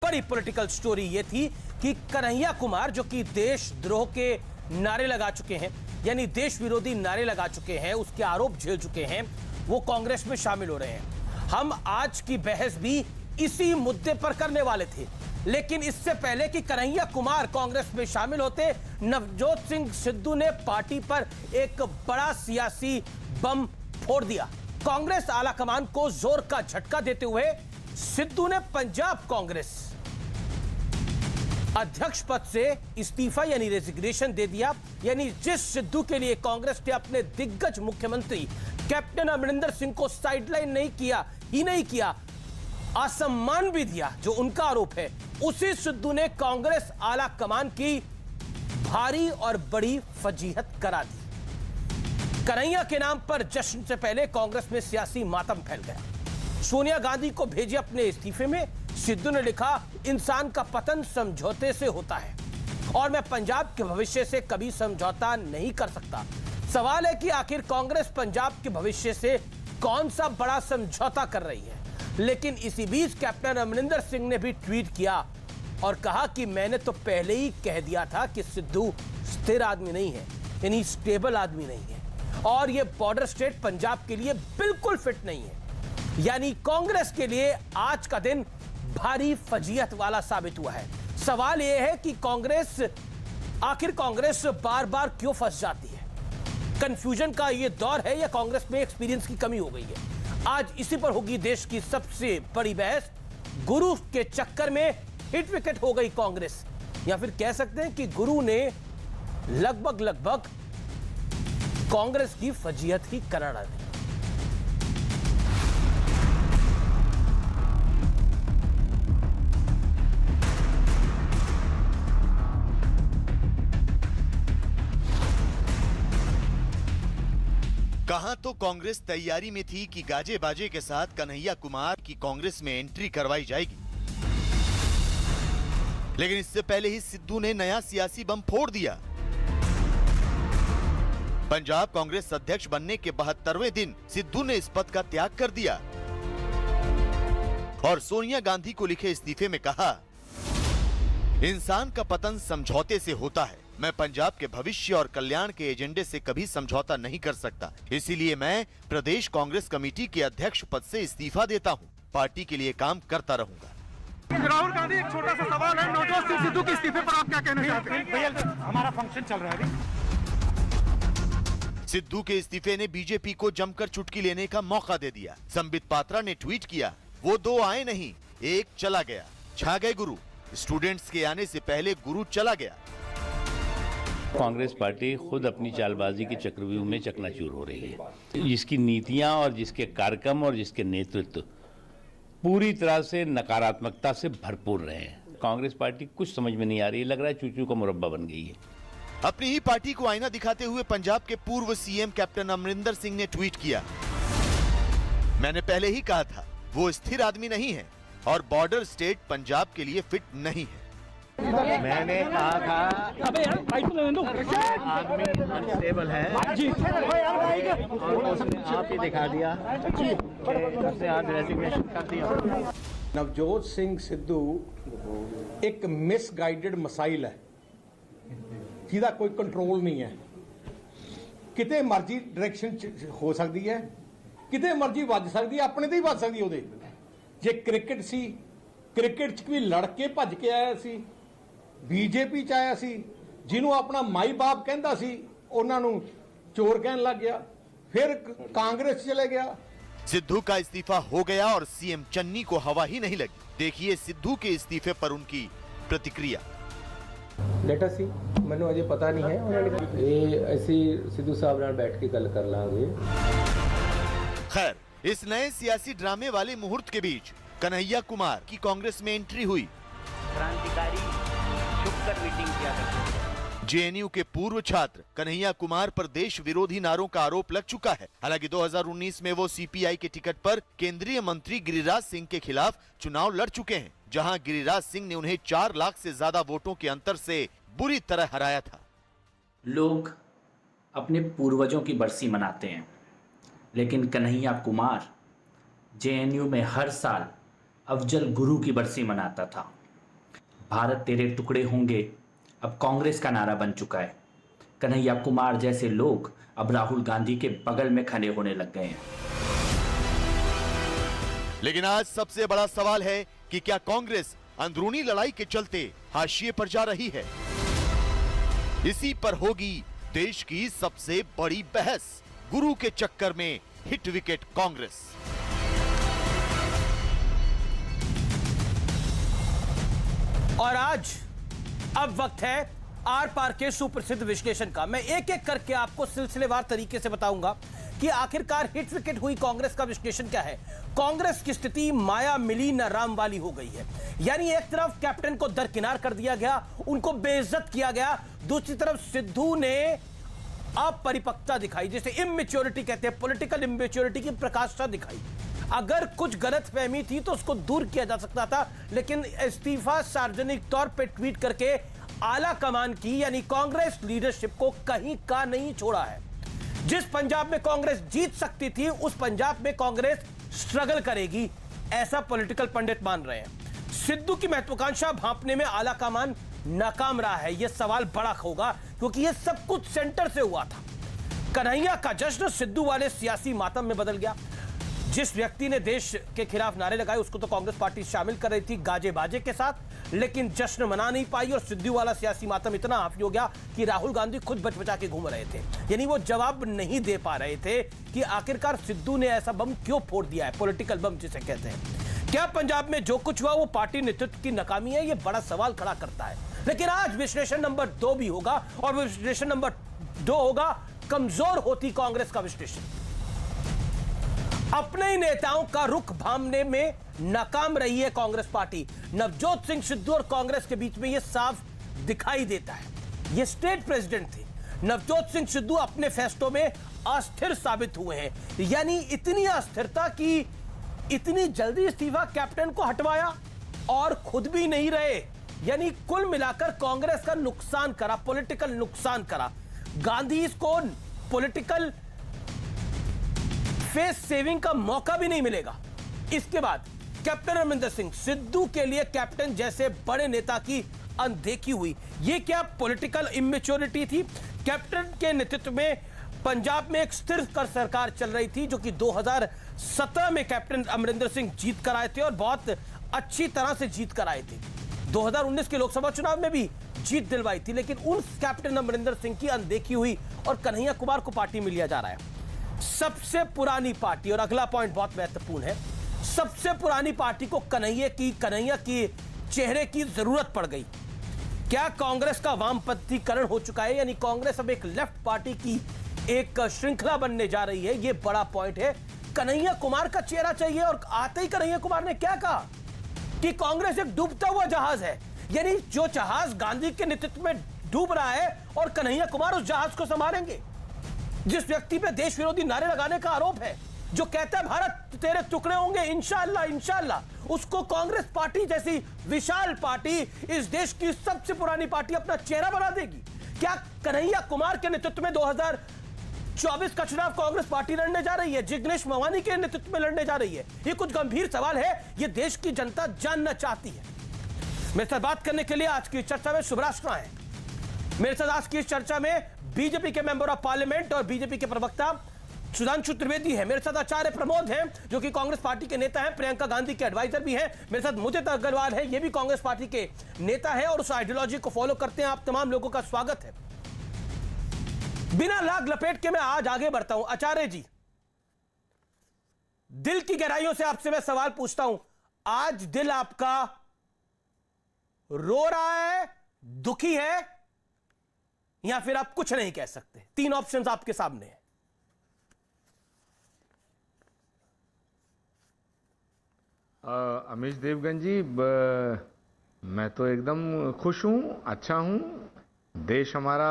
बड़ी political story ये थी कि कन्हैया कुमार, जो कि देशद्रोह के नारे लगा चुके हैं, यानी देश विरोधी नारे लगा चुके हैं, उसके आरोप झेल चुके हैं, वो कांग्रेस में शामिल हो रहे हैं। हम आज की बहस भी इसी मुद्दे पर करने वाले थे, लेकिन इससे पहले कि कन्हैया कुमार कांग्रेस में शामिल होते, नवजोत सिंह सिद्धू ने पार्टी पर एक बड़ा सियासी बम फोड़ दिया। कांग्रेस आलाकमान को जोर का झटका देते हुए सिद्धू ने पंजाब कांग्रेस अध्यक्ष पद से इस्तीफा यानी रेजिग्नेशन दे दिया। यानी जिस सिद्धू के लिए कांग्रेस ने अपने दिग्गज मुख्यमंत्री कैप्टन अमरिंदर सिंह को साइडलाइन नहीं किया, असम्मान भी दिया, जो उनका आरोप है, उसी सिद्धू ने कांग्रेस आला कमान की भारी और बड़ी फजीहत करा दी। कन्हैया के नाम पर जश्न से पहले कांग्रेस में सियासी मातम फैल गया। सोनिया गांधी को भेजे अपने इस्तीफे में सिद्धू ने लिखा, इंसान का पतन समझौते से होता है और मैं पंजाब के भविष्य से कभी समझौता नहीं कर सकता। सवाल है कि आखिर कांग्रेस पंजाब के भविष्य से कौन सा बड़ा समझौता कर रही है। लेकिन इसी बीच कैप्टन अमरिंदर सिंह ने भी ट्वीट किया और कहा कि मैंने तो पहले ही कह दिया था कि सिद्धू स्थिर आदमी नहीं है, यानी स्टेबल आदमी नहीं है, और ये बॉर्डर स्टेट पंजाब के लिए बिल्कुल फिट नहीं है। यानी कांग्रेस के लिए आज का दिन भारी फजीहत वाला साबित हुआ है। सवाल यह है कि आखिर कांग्रेस बार बार क्यों फंस जाती है? कंफ्यूजन का यह दौर है या कांग्रेस में एक्सपीरियंस की कमी हो गई है? आज इसी पर होगी देश की सबसे बड़ी बहस। गुरु के चक्कर में हिट विकेट हो गई कांग्रेस, या फिर कह सकते हैं कि गुरु ने लगभग कांग्रेस की फजीहत ही करा दी। कहां तो कांग्रेस तैयारी में थी कि गाजे बाजे के साथ कन्हैया कुमार की कांग्रेस में एंट्री करवाई जाएगी, लेकिन इससे पहले ही सिद्धू ने नया सियासी बम फोड़ दिया। पंजाब कांग्रेस अध्यक्ष बनने के 72वें दिन सिद्धू ने इस पद का त्याग कर दिया और सोनिया गांधी को लिखे इस्तीफे में कहा, इंसान का पतन समझौते से होता है। मैं पंजाब के भविष्य और कल्याण के एजेंडे से कभी समझौता नहीं कर सकता, इसीलिए मैं प्रदेश कांग्रेस कमेटी के अध्यक्ष पद से इस्तीफा देता हूं। पार्टी के लिए काम करता रहूंगा। राहुल गांधी, एक छोटा सा सवाल है, नवजोत सिंह सिद्धू के इस्तीफे पर आप क्या कहना चाहते हैं? भैया, हमारा फंक्शन चल रहा है अभी। सिद्धू के इस्तीफे ने बीजेपी को जमकर चुटकी लेने का मौका दे दिया। संबित पात्रा ने ट्वीट किया, वो दो आए नहीं, एक चला गया। छा गए गुरु। स्टूडेंट्स के आने से पहले गुरु चला गया। कांग्रेस पार्टी खुद अपनी चालबाजी के चक्रव्यूह में चकनाचूर हो रही है। जिसकी नीतियां और जिसके कार्यक्रम और जिसके नेतृत्व पूरी तरह से नकारात्मकता से भरपूर रहे हैं। कांग्रेस पार्टी कुछ समझ में नहीं आ रही है, लग रहा है चूचू का मुरब्बा बन गई है। अपनी ही पार्टी को आईना दिखाते हुए पंजाब के पूर्व सीएम कैप्टन अमरिंदर सिंह ने ट्वीट किया, मैंने पहले ही कहा था वो स्थिर आदमी नहीं है और बॉर्डर स्टेट पंजाब के लिए फिट नहीं है। मैंने कहा था आदमी अनस्टेबल है जी, और उसने आप ही दिखा दिया जी, उसने आज रेजिग्नेशन कर दिया। नवजोत सिंह सिद्धू एक मिसगाइडेड मिसाइल है जिहदा कोई कंट्रोल नहीं है। किते मर्जी डायरेक्शन हो सकती है, किते मर्जी ਵੱਜ सकती है, अपने ਤੇ ਹੀ ਵੱਜ ਸਕਦੀ ਉਹਦੇ। ਜੇ ਕ੍ਰਿਕਟ ਸੀ, ਕ੍ਰਿਕਟ 'ਚ ਵੀ ਲੜ ਕੇ ਭੱਜ ਕੇ ਆਇਆ ਸੀ, बीजेपी च आया सी, जिन्हों अपना माई बाप कहता सी उन्हां नूं चोर कहन लग गया, फिर कांग्रेस चले गया। सिद्धू का इस्तीफा हो गया और सीएम चन्नी को हवा ही नहीं लगी। देखिए सिद्धू के इस्तीफे पर उनकी प्रतिक्रिया। लेटर सी मैनू अजे पता नहीं है, उन्होंने ऐसी सिद्धू साहब नाल बैठ के गल कर लांगे। खैर, इस नए सियासी ड्रामे वाले मुहूर्त के बीच कन्हैया कुमार की कांग्रेस में एंट्री हुई। क्रांतिकारी मीटिंग किया करते। जेएनयू के पूर्व छात्र कन्हैया कुमार पर देश विरोधी नारों का आरोप लग चुका है। हालांकि 2019 में वो सीपीआई के टिकट पर केंद्रीय मंत्री गिरिराज सिंह के खिलाफ चुनाव लड़ चुके हैं, जहां गिरिराज सिंह ने उन्हें 4 लाख से ज्यादा वोटों के अंतर से बुरी तरह हराया था। लोग अपने पूर्वजों की बरसी मनाते हैं, लेकिन कन्हैया कुमार जेएनयू में हर साल अफजल गुरु की बरसी मनाता था। भारत तेरे टुकड़े होंगे अब कांग्रेस का नारा बन चुका है। कन्हैया कुमार जैसे लोग अब राहुल गांधी के बगल में खड़े होने लग गए हैं। लेकिन आज सबसे बड़ा सवाल है कि क्या कांग्रेस अंदरूनी लड़ाई के चलते हाशिए पर जा रही है? इसी पर होगी देश की सबसे बड़ी बहस। गुरु के चक्कर में हिट विकेट कांग्रेस। और आज अब वक्त है आर पार के सुप्रसिद्ध विश्लेषण का। मैं एक एक करके आपको सिलसिलेवार तरीके से बताऊंगा कि आखिरकार हिट विकेट हुई कांग्रेस का विश्लेषण क्या है। कांग्रेस की स्थिति माया मिली न राम वाली हो गई है। यानी एक तरफ कैप्टन को दरकिनार कर दिया गया, उनको बेइज्जत किया गया, दूसरी तरफ सिद्धू ने अपरिपक्वता दिखाई, जिसे इमेच्योरिटी कहते हैं, पॉलिटिकल इमेच्योरिटी की प्रकाशता दिखाई। अगर कुछ गलतफहमी थी तो उसको दूर किया जा सकता था, लेकिन इस्तीफा सार्वजनिक तौर पे ट्वीट करके आला कमान की यानी कांग्रेस लीडरशिप को कहीं का नहीं छोड़ा है। जिस पंजाब में कांग्रेस जीत सकती थी उस पंजाब में कांग्रेस स्ट्रगल करेगी, ऐसा पॉलिटिकल पंडित मान रहे हैं। सिद्धू की महत्वाकांक्षा भांपने में आला कमान नाकाम रहा है। यह सवाल बड़ा होगा क्योंकि यह सब कुछ सेंटर से हुआ था। कन्हैया का जश्न सिद्धू वाले सियासी मातम में बदल गया। जिस व्यक्ति ने देश के खिलाफ नारे लगाए उसको तो कांग्रेस पार्टी शामिल कर रही थी गाजे बाजे के साथ, लेकिन जश्न मना नहीं पाई और सिद्धू वाला सियासी मातम इतना हावी हो गया कि राहुल गांधी खुद बच बचा के घूम रहे थे। यानी वो जवाब नहीं दे पा रहे थे कि आखिरकार सिद्धू ने ऐसा बम क्यों फोड़ दिया है, पॉलिटिकल बम जिसे कहते हैं। क्या पंजाब में जो कुछ हुआ वो पार्टी नेतृत्व की नाकामी है? ये बड़ा सवाल खड़ा करता है। लेकिन आज विश्लेषण नंबर 2 भी होगा और विश्लेषण नंबर 2 होगा कमजोर होती कांग्रेस का विश्लेषण। अपने ही नेताओं का रुख भांपने में नाकाम रही है कांग्रेस पार्टी। नवजोत सिंह सिद्धू और कांग्रेस के बीच में यह साफ दिखाई देता है। ये स्टेट प्रेसिडेंट थे। नवजोत सिंह सिद्धू अपने फैसलों में अस्थिर साबित हुए हैं। यानी इतनी अस्थिरता कि इतनी जल्दी इस्तीफा कैप्टन को हटवाया और खुद भी नहीं रहे। यानी कुल मिलाकर कांग्रेस का नुकसान करा, पॉलिटिकल नुकसान करा। गांधी इसको पॉलिटिकल फेस सेविंग का मौका भी नहीं मिलेगा। इसके बाद कैप्टन अमरिंदर सिंह, सिद्धू के लिए कैप्टन जैसे बड़े नेता की अनदेखी हुई। यह क्या पॉलिटिकल इमेच्योरिटी थी? कैप्टन के नेतृत्व में पंजाब में एक स्थिर कर सरकार चल रही थी जो कि 2017 में कैप्टन अमरिंदर सिंह जीत कर आए थे और बहुत अच्छी तरह से जीत कर आए थे। 2019 के लोकसभा चुनाव में भी जीत दिलवाई थी, लेकिन उन कैप्टन अमरिंदर सिंह की अनदेखी हुई और कन्हैया कुमार को पार्टी में लिया जा रहा है। सबसे पुरानी पार्टी, और अगला पॉइंट बहुत महत्वपूर्ण है, सबसे पुरानी पार्टी को कन्हैया की चेहरे की जरूरत पड़ गई। क्या कांग्रेस का वामपंथीकरण हो चुका है? यानी कांग्रेस अब एक लेफ्ट पार्टी की एक श्रृंखला बनने जा रही है। यह बड़ा पॉइंट है। कन्हैया कुमार का चेहरा चाहिए और आते ही कन्हैया कुमार ने क्या कहा कि कांग्रेस एक डूबता हुआ जहाज है। यानी जो जहाज गांधी के नेतृत्व में डूब रहा है और कन्हैया कुमार उस जहाज को संभालेंगे। जिस व्यक्ति पे देश विरोधी नारे लगाने का आरोप है, जो कहता है भारत तेरे टुकड़े होंगे इंशाअल्लाह इंशाअल्लाह, उसको कांग्रेस पार्टी जैसी विशाल पार्टी, इस देश की सबसे पुरानी पार्टी, अपना चेहरा बना देगी? क्या कन्हैया कुमार के नेतृत्व में 2024 का चुनाव कांग्रेस पार्टी लड़ने जा रही है? जिग्नेश मेवानी के नेतृत्व में लड़ने जा रही है? ये कुछ गंभीर सवाल है, ये देश की जनता जानना चाहती है। मेरे साथ बात करने के लिए आज की चर्चा में शुभराष्ट्र है। मेरे साथ आज की इस चर्चा में बीजेपी के मेंबर ऑफ पार्लियामेंट और बीजेपी के प्रवक्ता सुधांशु त्रिवेदी है। मेरे साथ आचार्य प्रमोद हैं जो कि कांग्रेस पार्टी के नेता हैं, प्रियंका गांधी के एडवाइजर भी हैं। मेरे साथ मुदित अग्रवाल है, ये भी कांग्रेस पार्टी के नेता है और उस आइडियोलॉजी को फॉलो करते हैं। आप तमाम लोगों का स्वागत है। बिना लाग लपेट के मैं आज आगे बढ़ता हूं। आचार्य जी, दिल की गहराइयों से आपसे मैं सवाल पूछता हूं। आज दिल आपका रो रहा है, दुखी है, या फिर आप कुछ नहीं कह सकते? 3 ऑप्शंस आपके सामने हैं। अमीश देवगन जी, मैं तो एकदम खुश हूं, अच्छा हूं। देश हमारा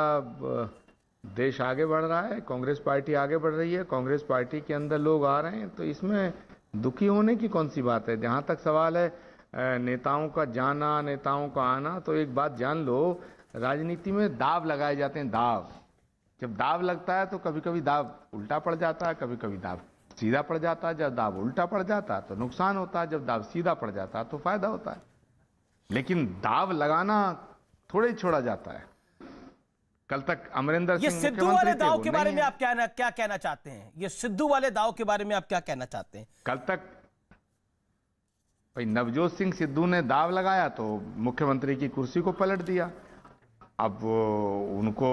देश आगे बढ़ रहा है, कांग्रेस पार्टी आगे बढ़ रही है, कांग्रेस पार्टी के अंदर लोग आ रहे हैं, तो इसमें दुखी होने की कौन सी बात है? जहां तक सवाल है नेताओं का जाना, नेताओं का आना, तो एक बात जान लो, राजनीति में दाव लगाए जाते हैं। दाव, जब दाव लगता है तो कभी कभी दाव उल्टा पड़ जाता है, कभी कभी दाव सीधा पड़ जाता है। जब दाव उल्टा पड़ जाता है तो नुकसान होता है, जब दाव सीधा पड़ जाता है तो फायदा होता है। लेकिन दाव लगाना थोड़े ही छोड़ा जाता है। कल तक अमरिंदर ये सिंह सिद्धू वाले मुख्यमंत्री थे, दाव वो के नहीं बारे में है। आप क्या कहना चाहते हैं? ये सिद्धू वाले दाव के बारे में आप क्या कहना चाहते हैं? कल तक भाई नवजोत सिंह सिद्धू ने दाव लगाया तो मुख्यमंत्री की कुर्सी को पलट दिया। अब उनको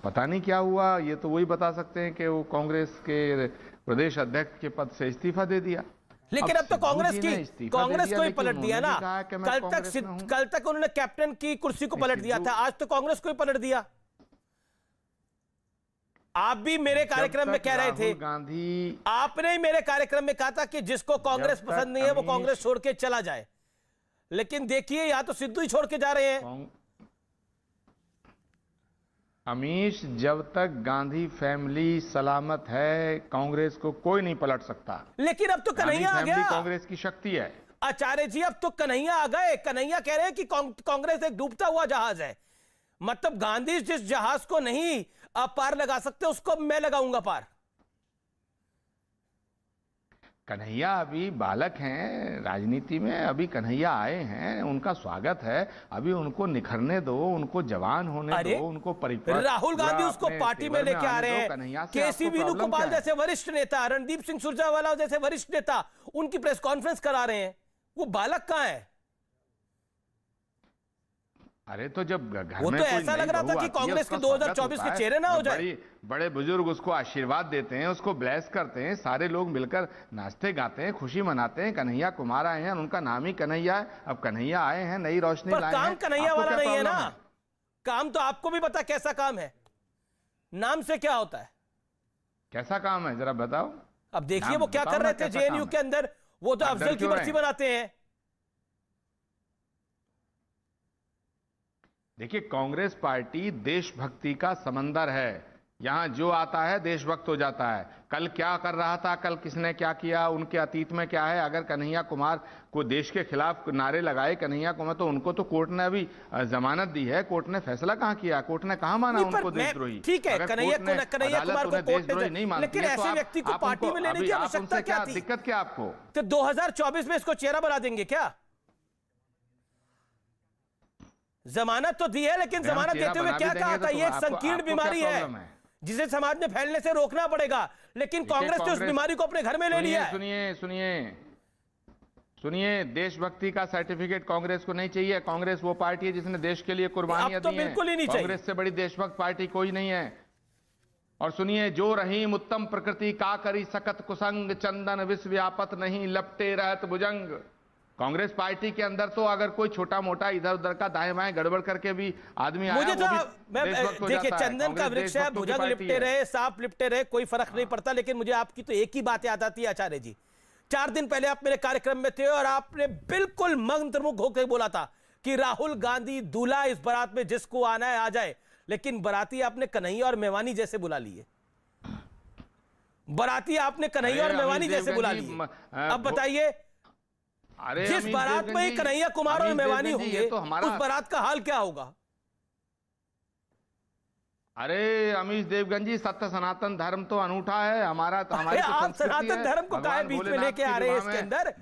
पता नहीं क्या हुआ, ये तो वही बता सकते हैं कि वो कांग्रेस के प्रदेश अध्यक्ष के पद से इस्तीफा दे दिया। लेकिन अब तो सिद्धू कांग्रेस जी की ने इस्तीफा कांग्रेस दे दिया, को ही लेकिन पलट दिया उन्होंने ना। भी कहा कि मैं कांग्रेस में हूं। कल तक उन्होंने कैप्टन की कुर्सी को पलट दिया था, आज तो कांग्रेस को ही पलट दिया। आप भी मेरे कार्यक्रम में कह रहे थे, गांधी आपने ही मेरे कार्यक्रम में कहा था कि जिसको कांग्रेस पसंद नहीं है वो कांग्रेस छोड़ के चला जाए। लेकिन देखिए यहां तो सिद्धू ही छोड़ के जा रहे हैं। अमीश, जब तक गांधी फैमिली सलामत है कांग्रेस को कोई नहीं पलट सकता। लेकिन अब तो कन्हैया आ गया। कांग्रेस की शक्ति है। आचार्य जी अब तो कन्हैया आ गए। कन्हैया कह रहे हैं कि कांग्रेस एक डूबता हुआ जहाज है। मतलब गांधी जिस जहाज को नहीं आप पार लगा सकते उसको मैं लगाऊंगा पार। कन्हैया अभी बालक हैं राजनीति में, अभी कन्हैया आए हैं, उनका स्वागत है। अभी उनको निखरने दो, उनको जवान होने दो, उनको परिपक्व। राहुल गांधी उसको पार्टी में लेके आ रहे हैं। केसी वेणुगोपाल जैसे वरिष्ठ नेता, रणदीप सिंह सुरजेवाला जैसे वरिष्ठ नेता उनकी प्रेस कॉन्फ्रेंस करा रहे हैं। वो बालक कहां है? अरे तो जब घर वो में तो कोई ऐसा नई लग रहा था बहू कि आती है, कांग्रेस के उसका स्वागत 2024 होता के है। चेहरे ना हो जाए। बड़े बुजुर्ग उसको आशीर्वाद देते हैं, उसको ब्लेस करते हैं, सारे लोग मिलकर नाचते गाते हैं, खुशी मनाते हैं। कन्हैया कुमार आए हैं, उनका नाम ही कन्हैया है। अब कन्हैया आए हैं, नई रोशनी लाए हैं। काम कन्हैया आपको वाला क्या नहीं है प्रॉब्लम ना। काम तो आपको भी पता कैसा काम है, नाम से क्या होता है। कैसा काम है जरा बताओ। अब देखिए नाम वो क्या बताओ कर ना, रहे थे कैसा जेएनयू काम के है? अंदर। वो तो आप अफजल डर की क्यों बर्सी रहे हैं? बनाते हैं। देखिए, कांग्रेस पार्टी देशभक्ति का समंदर है। यहां जो आता है देशभक्त हो जाता है। कल क्या कर रहा था, कल किसने क्या किया, उनके अतीत में क्या है। अगर कन्हैया कुमार को देश के खिलाफ नारे लगाए कन्हैया कुमार, तो उनको तो कोर्ट ने अभी जमानत दी है। कोर्ट ने फैसला कहां किया, कोर्ट ने कहां माना उनको देशद्रोही। ठीक है, कन्हैया कुमार को कोर्ट ने नहीं मानती लेकिन है, तो ऐसे व्यक्ति को पार्टी में लेने की आवश्यकता क्या थी? दिक्कत क्या आपको? तो 2024 में इसको चेहरा बना देंगे क्या? जमानत तो दी है, लेकिन जमानत देते हुए क्या कहा था? ये एक संकीर्ण बीमारी है जिसे समाज में फैलने से रोकना पड़ेगा। लेकिन कांग्रेस ने उस बीमारी को अपने घर में ले लिया है। सुनिए, देशभक्ति का सर्टिफिकेट कांग्रेस को नहीं चाहिए। कांग्रेस वो पार्टी है जिसने देश के लिए कुर्बानियां दी हैं। बिल्कुल ही नहीं चाहिए। कांग्रेस से बड़ी देशभक्त पार्टी कोई नहीं है। और सुनिए, जो रहीम उत्तम प्रकृति का करी सकत कुसंग, चंदन विश्व व्यापत नहीं लपटे रहत भुजंग। कांग्रेस पार्टी के अंदर तो अगर कोई छोटा मोटा इधर उधर का दाएं बाएं गड़बड़ करके भी आदमी आया, मुझे तो वो देखिए, चंदन का वृक्ष है, भुजंग लिपटे रहे, सांप लिपटे रहे, कोई फर्क नहीं पड़ता। लेकिन मुझे आपकी तो एक ही बात याद आती है आचार्य जी। 4 दिन पहले आप मेरे कार्यक्रम में थे और आपने बिल्कुल मंत्रमुग्ध होकर बोला था कि राहुल गांधी दूल्हा, इस बारात में जिसको आना है आ जाए। लेकिन बाराती आपने कन्हैया और मेवानी जैसे बुला लिए। बाराती आपने कन्हैया और मेवानी जैसे बुला लिए। अब बताइए, जिस बारात में ही कन्हैया कुमार और मेवानी होंगे, उस बारात का हाल क्या होगा? अरे अमीश देवगन जी, सत्य सनातन धर्म तो अनूठा है हमारा। तो हमारी तो आप सनातन धर्म को काहे बीच में लेके आ रहे हैं इसके अंदर?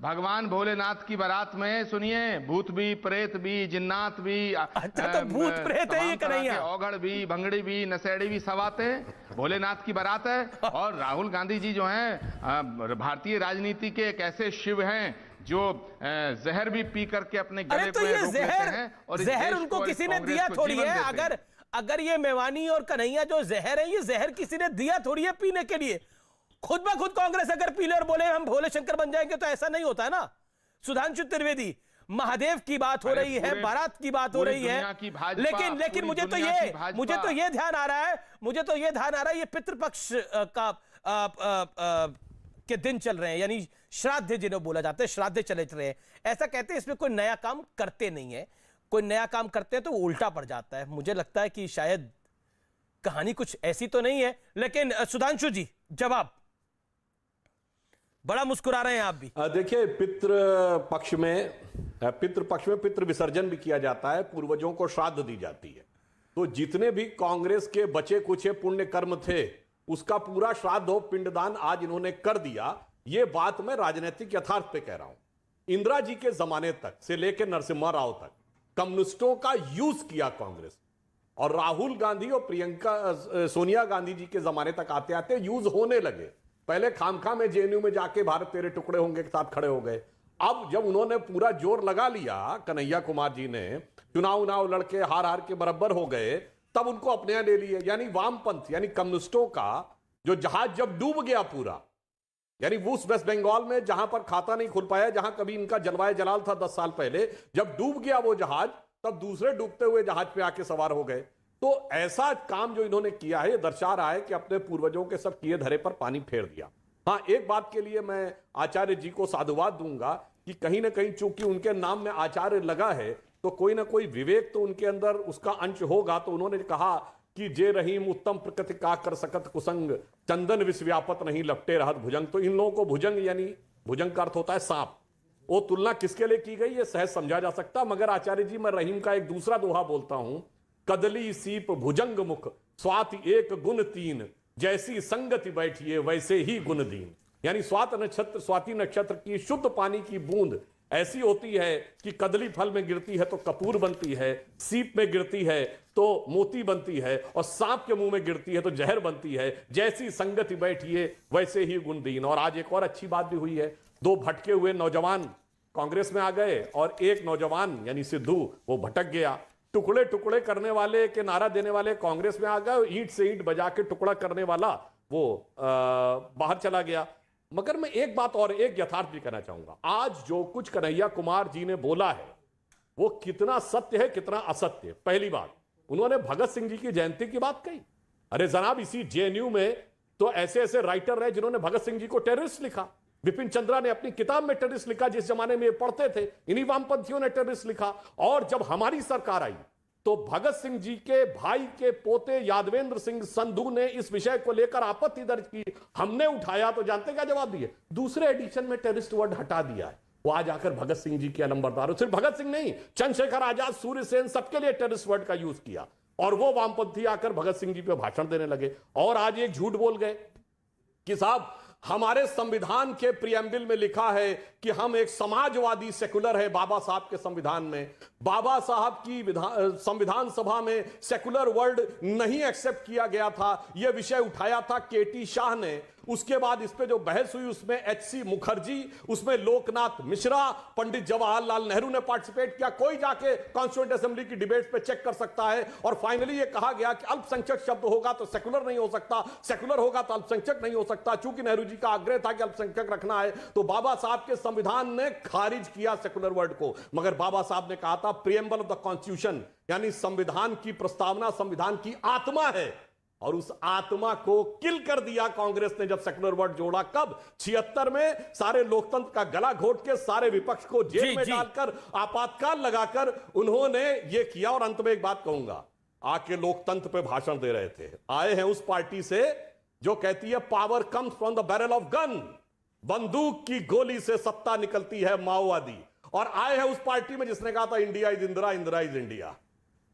भगवान भोलेनाथ की बारात में सुनिए, भूत भी, प्रेत भी, जिन्नात भी। अच्छा, तो भूत प्रेत है ये कन्हैया? औगड़ भी, भंगड़ी भी, नशेड़ी भी सब आते हैं। भोलेनाथ की बारात है। और राहुल गांधी जी जो हैं भारतीय राजनीति के एक ऐसे शिव हैं जो जहर भी पी करके अपने गले पे रोक लेते हैं। और जहर उनको किसी ने दिया थोड़ी है। अगर ये मेवानी और कन्हैया जो जहर है, ये जहर किसी ने दिया थोड़ी है पीने के लिए। खुद ब खुद कांग्रेस अगर पी ले और बोले हम भोले शंकर बन जाएंगे, तो ऐसा नहीं होता है ना। सुधांशु त्रिवेदी, महादेव की बात हो रही है, बारात की बात हो रही है। लेकिन मुझे तो ये ध्यान आ रहा है, ये पितृपक्ष के दिन चल रहे हैं, यानी श्राद्ध जिन्हें बोला जाता है, श्राद्ध चले रहे हैं। ऐसा कहते हैं इसमें कोई नया काम करते नहीं है। कोई नया काम करते हैं तो वो उल्टा पड़ जाता है। मुझे लगता है कि शायद कहानी कुछ ऐसी तो नहीं है। लेकिन सुधांशु जी, जवाब। बड़ा मुस्कुरा रहे हैं आप भी। देखिए, पितृ पक्ष में पितृ विसर्जन भी किया जाता है, पूर्वजों को श्राद्ध दी जाती है। तो जितने भी कांग्रेस के बचे कुचे पुण्य कर्म थे, उसका पूरा श्राद्ध हो, पिंडदान आज इन्होंने कर दिया। ये बात मैं राजनीतिक यथार्थ पे कह रहा हूं। इंदिरा जी के जमाने तक से लेकर नरसिम्हा राव तक कम्युनिस्टों का यूज किया कांग्रेस, और राहुल गांधी और प्रियंका सोनिया गांधी जी के जमाने तक आते आते यूज होने लगे। पहले खामखा में जेएनयू में जाके भारत तेरे टुकड़े होंगे के साथ खड़े हो गए। अब जब उन्होंने पूरा जोर लगा लिया, कन्हैया कुमार जी ने चुनाव लड़के हार हार के बराबर हो गए, तब उनको अपने यहां ले लिए। यानी वामपंथ यानी कम्युनिस्टों का जो जहाज जब डूब गया पूरा, यानी वो वेस्ट बंगाल में जहां पर खाता नहीं खुल पाया, जहां कभी इनका जलवायु जलाल था 10 साल पहले, जब डूब गया वो जहाज, तब दूसरे डूबते हुए जहाज पे आके सवार हो गए। तो ऐसा काम जो इन्होंने किया है, ये दर्शा रहा है कि अपने पूर्वजों के सब किए धरे पर पानी फेर दिया। हां, एक बात के लिए मैं आचार्य जी को साधुवाद दूंगा कि कहीं ना कहीं चूंकि उनके नाम में आचार्य लगा है, तो कोई ना कोई विवेक तो उनके अंदर उसका अंश होगा। तो उन्होंने कहा कि जे रहीम उत्तम प्रकृति का कर सकत कुसंग, चंदन विश्व्यापत नहीं लपटे रहत भुजंग। तो इन लोगों को भुजंग यानी भुजंग का अर्थ होता है सांप। वो तुलना किसके लिए की गई, ये सहज समझा जा सकता। मगर आचार्य जी, मैं रहीम का एक दूसरा दोहा बोलता हूं, कदली सीप भुजंग मुख स्वाति एक गुण तीन, जैसी संगति बैठिए वैसे ही गुण दीन। यानी स्वाति नक्षत्र की शुद्ध पानी की बूंद ऐसी होती है कि कदली फल में गिरती है तो कपूर बनती है, सीप में गिरती है तो मोती बनती है, और सांप के मुंह में गिरती है तो जहर बनती है। जैसी संगति बैठिए वैसे ही गुण दीन। और आज एक और अच्छी बात भी हुई है, 2 भटके हुए नौजवान कांग्रेस में आ गए, और एक नौजवान यानी सिद्धू वो भटक गया। टुकड़े टुकड़े करने वाले के नारा देने वाले कांग्रेस में आ गए, ईंट से ईंट बजा के टुकड़ा करने वाला वो बाहर चला गया। मगर मैं एक बात और एक यथार्थ भी कहना चाहूंगा, आज जो कुछ कन्हैया कुमार जी ने बोला है वो कितना सत्य है कितना असत्य है। पहली बात, उन्होंने भगत सिंह जी की जयंती की बात कही। अरे जनाब, इसी जेएनयू में तो ऐसे ऐसे राइटर रहे जिन्होंने भगत सिंह जी को टेररिस्ट लिखा। बिपिन चंद्रा ने अपनी किताब में टेररिस्ट लिखा, जिस जमाने में ये पढ़ते थे, इन्हीं वामपंथियों ने टेररिस्ट लिखा। और जब हमारी सरकार आई तो भगत सिंह जी के भाई के पोते यादवेंद्र सिंह संधू ने इस विषय को लेकर आपत्ति दर्ज की। हमने उठाया तो जानते क्या जवाब दिए, दूसरे एडिशन में टेररिस्ट वर्ड हटा दिया है। वो आज आकर भगत सिंह जी के नंबरदार, सिर्फ भगत सिंह नहीं, चंद्रशेखर आजाद, सूर्य सेन, सबके लिए टेररिस्ट वर्ड का यूज किया। और वो वामपंथी आकर भगत सिंह जी पे भाषण देने लगे। और आज एक झूठ बोल गए कि साहब हमारे संविधान के प्रियम्बल में लिखा है कि हम एक समाजवादी सेकुलर है। बाबा साहब के संविधान में, बाबा साहब की संविधान सभा में सेकुलर वर्ड नहीं एक्सेप्ट किया गया था। यह विषय उठाया था केटी शाह ने। उसके बाद इस पे जो बहस हुई उसमें एचसी मुखर्जी, उसमें लोकनाथ मिश्रा, पंडित जवाहरलाल नेहरू ने पार्टिसिपेट किया। कोई जाके कॉन्स्टिट्यूएंट असेंबली की डिबेट पे चेक कर सकता है। और फाइनली ये कहा गया कि अल्पसंख्यक शब्द होगा तो सेकुलर नहीं हो सकता, सेकुलर होगा तो अल्पसंख्यक नहीं हो सकता। चूंकि नेहरू जी का आग्रह था कि अल्पसंख्यक रखना है, तो बाबा साहब के संविधान ने खारिज किया सेकुलर वर्ड को। मगर बाबा साहब ने कहा था प्रियम्बल ऑफ द कॉन्स्टिट्यूशन, यानी संविधान की प्रस्तावना संविधान की आत्मा है। और उस आत्मा को किल कर दिया कांग्रेस ने जब सेकुलर वर्ड जोड़ा। कब? 76 में सारे लोकतंत्र का गला घोट के, सारे विपक्ष को जेल में डालकर, आपातकाल लगाकर उन्होंने ये किया। और अंत में एक बात कहूंगा, आके लोकतंत्र पे भाषण दे रहे थे, आए हैं उस पार्टी से जो कहती है power comes from the barrel of gun, बंदूक की गोली से सत्ता निकलती है माओवादी। और आए हैं उस पार्टी में जिसने कहा था India is Indira, Indira is India.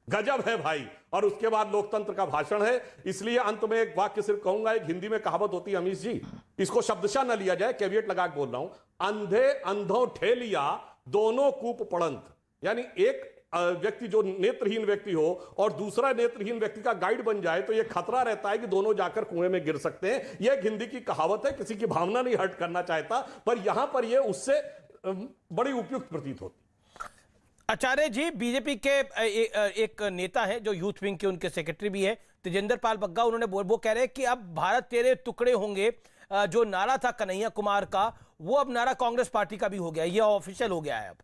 गजब है भाई। और उसके बाद लोकतंत्र का भाषण है। इसलिए अंत में एक वाक्य सिर्फ कहूंगा, एक हिंदी में कहावत होती है अमीश जी, इसको शब्दशः न लिया जाए, कैविएट लगा के बोल रहा हूं, अंधे अंधों ठेलिया दोनों कूप पड़ंत। यानी एक व्यक्ति जो नेत्रहीन व्यक्ति हो और दूसरा नेत्रहीन व्यक्ति का गाइड बन जाए तो यह खतरा रहता है कि दोनों जाकर कुएं में गिर सकते हैं। यह एक हिंदी की कहावत है, किसी की भावना नहीं हर्ट करना चाहता, पर यहां पर यह उससे बड़ी उपयुक्त प्रतीत होती। आचार्य जी, बीजेपी के एक नेता है जो यूथ विंग के उनके सेक्रेटरी भी है, तेजेंद्र पाल बग्गा, उन्होंने वो कह रहे हैं कि अब भारत तेरे टुकड़े होंगे जो नारा था कन्हैया कुमार का, वो अब नारा कांग्रेस पार्टी का भी हो गया, ये ऑफिशियल हो गया है अब।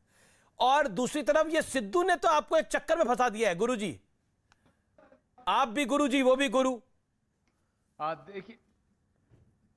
और दूसरी तरफ ये सिद्धू ने तो आपको एक चक्कर में फंसा दिया है। गुरुजी, आप भी गुरुजी, वो भी गुरु।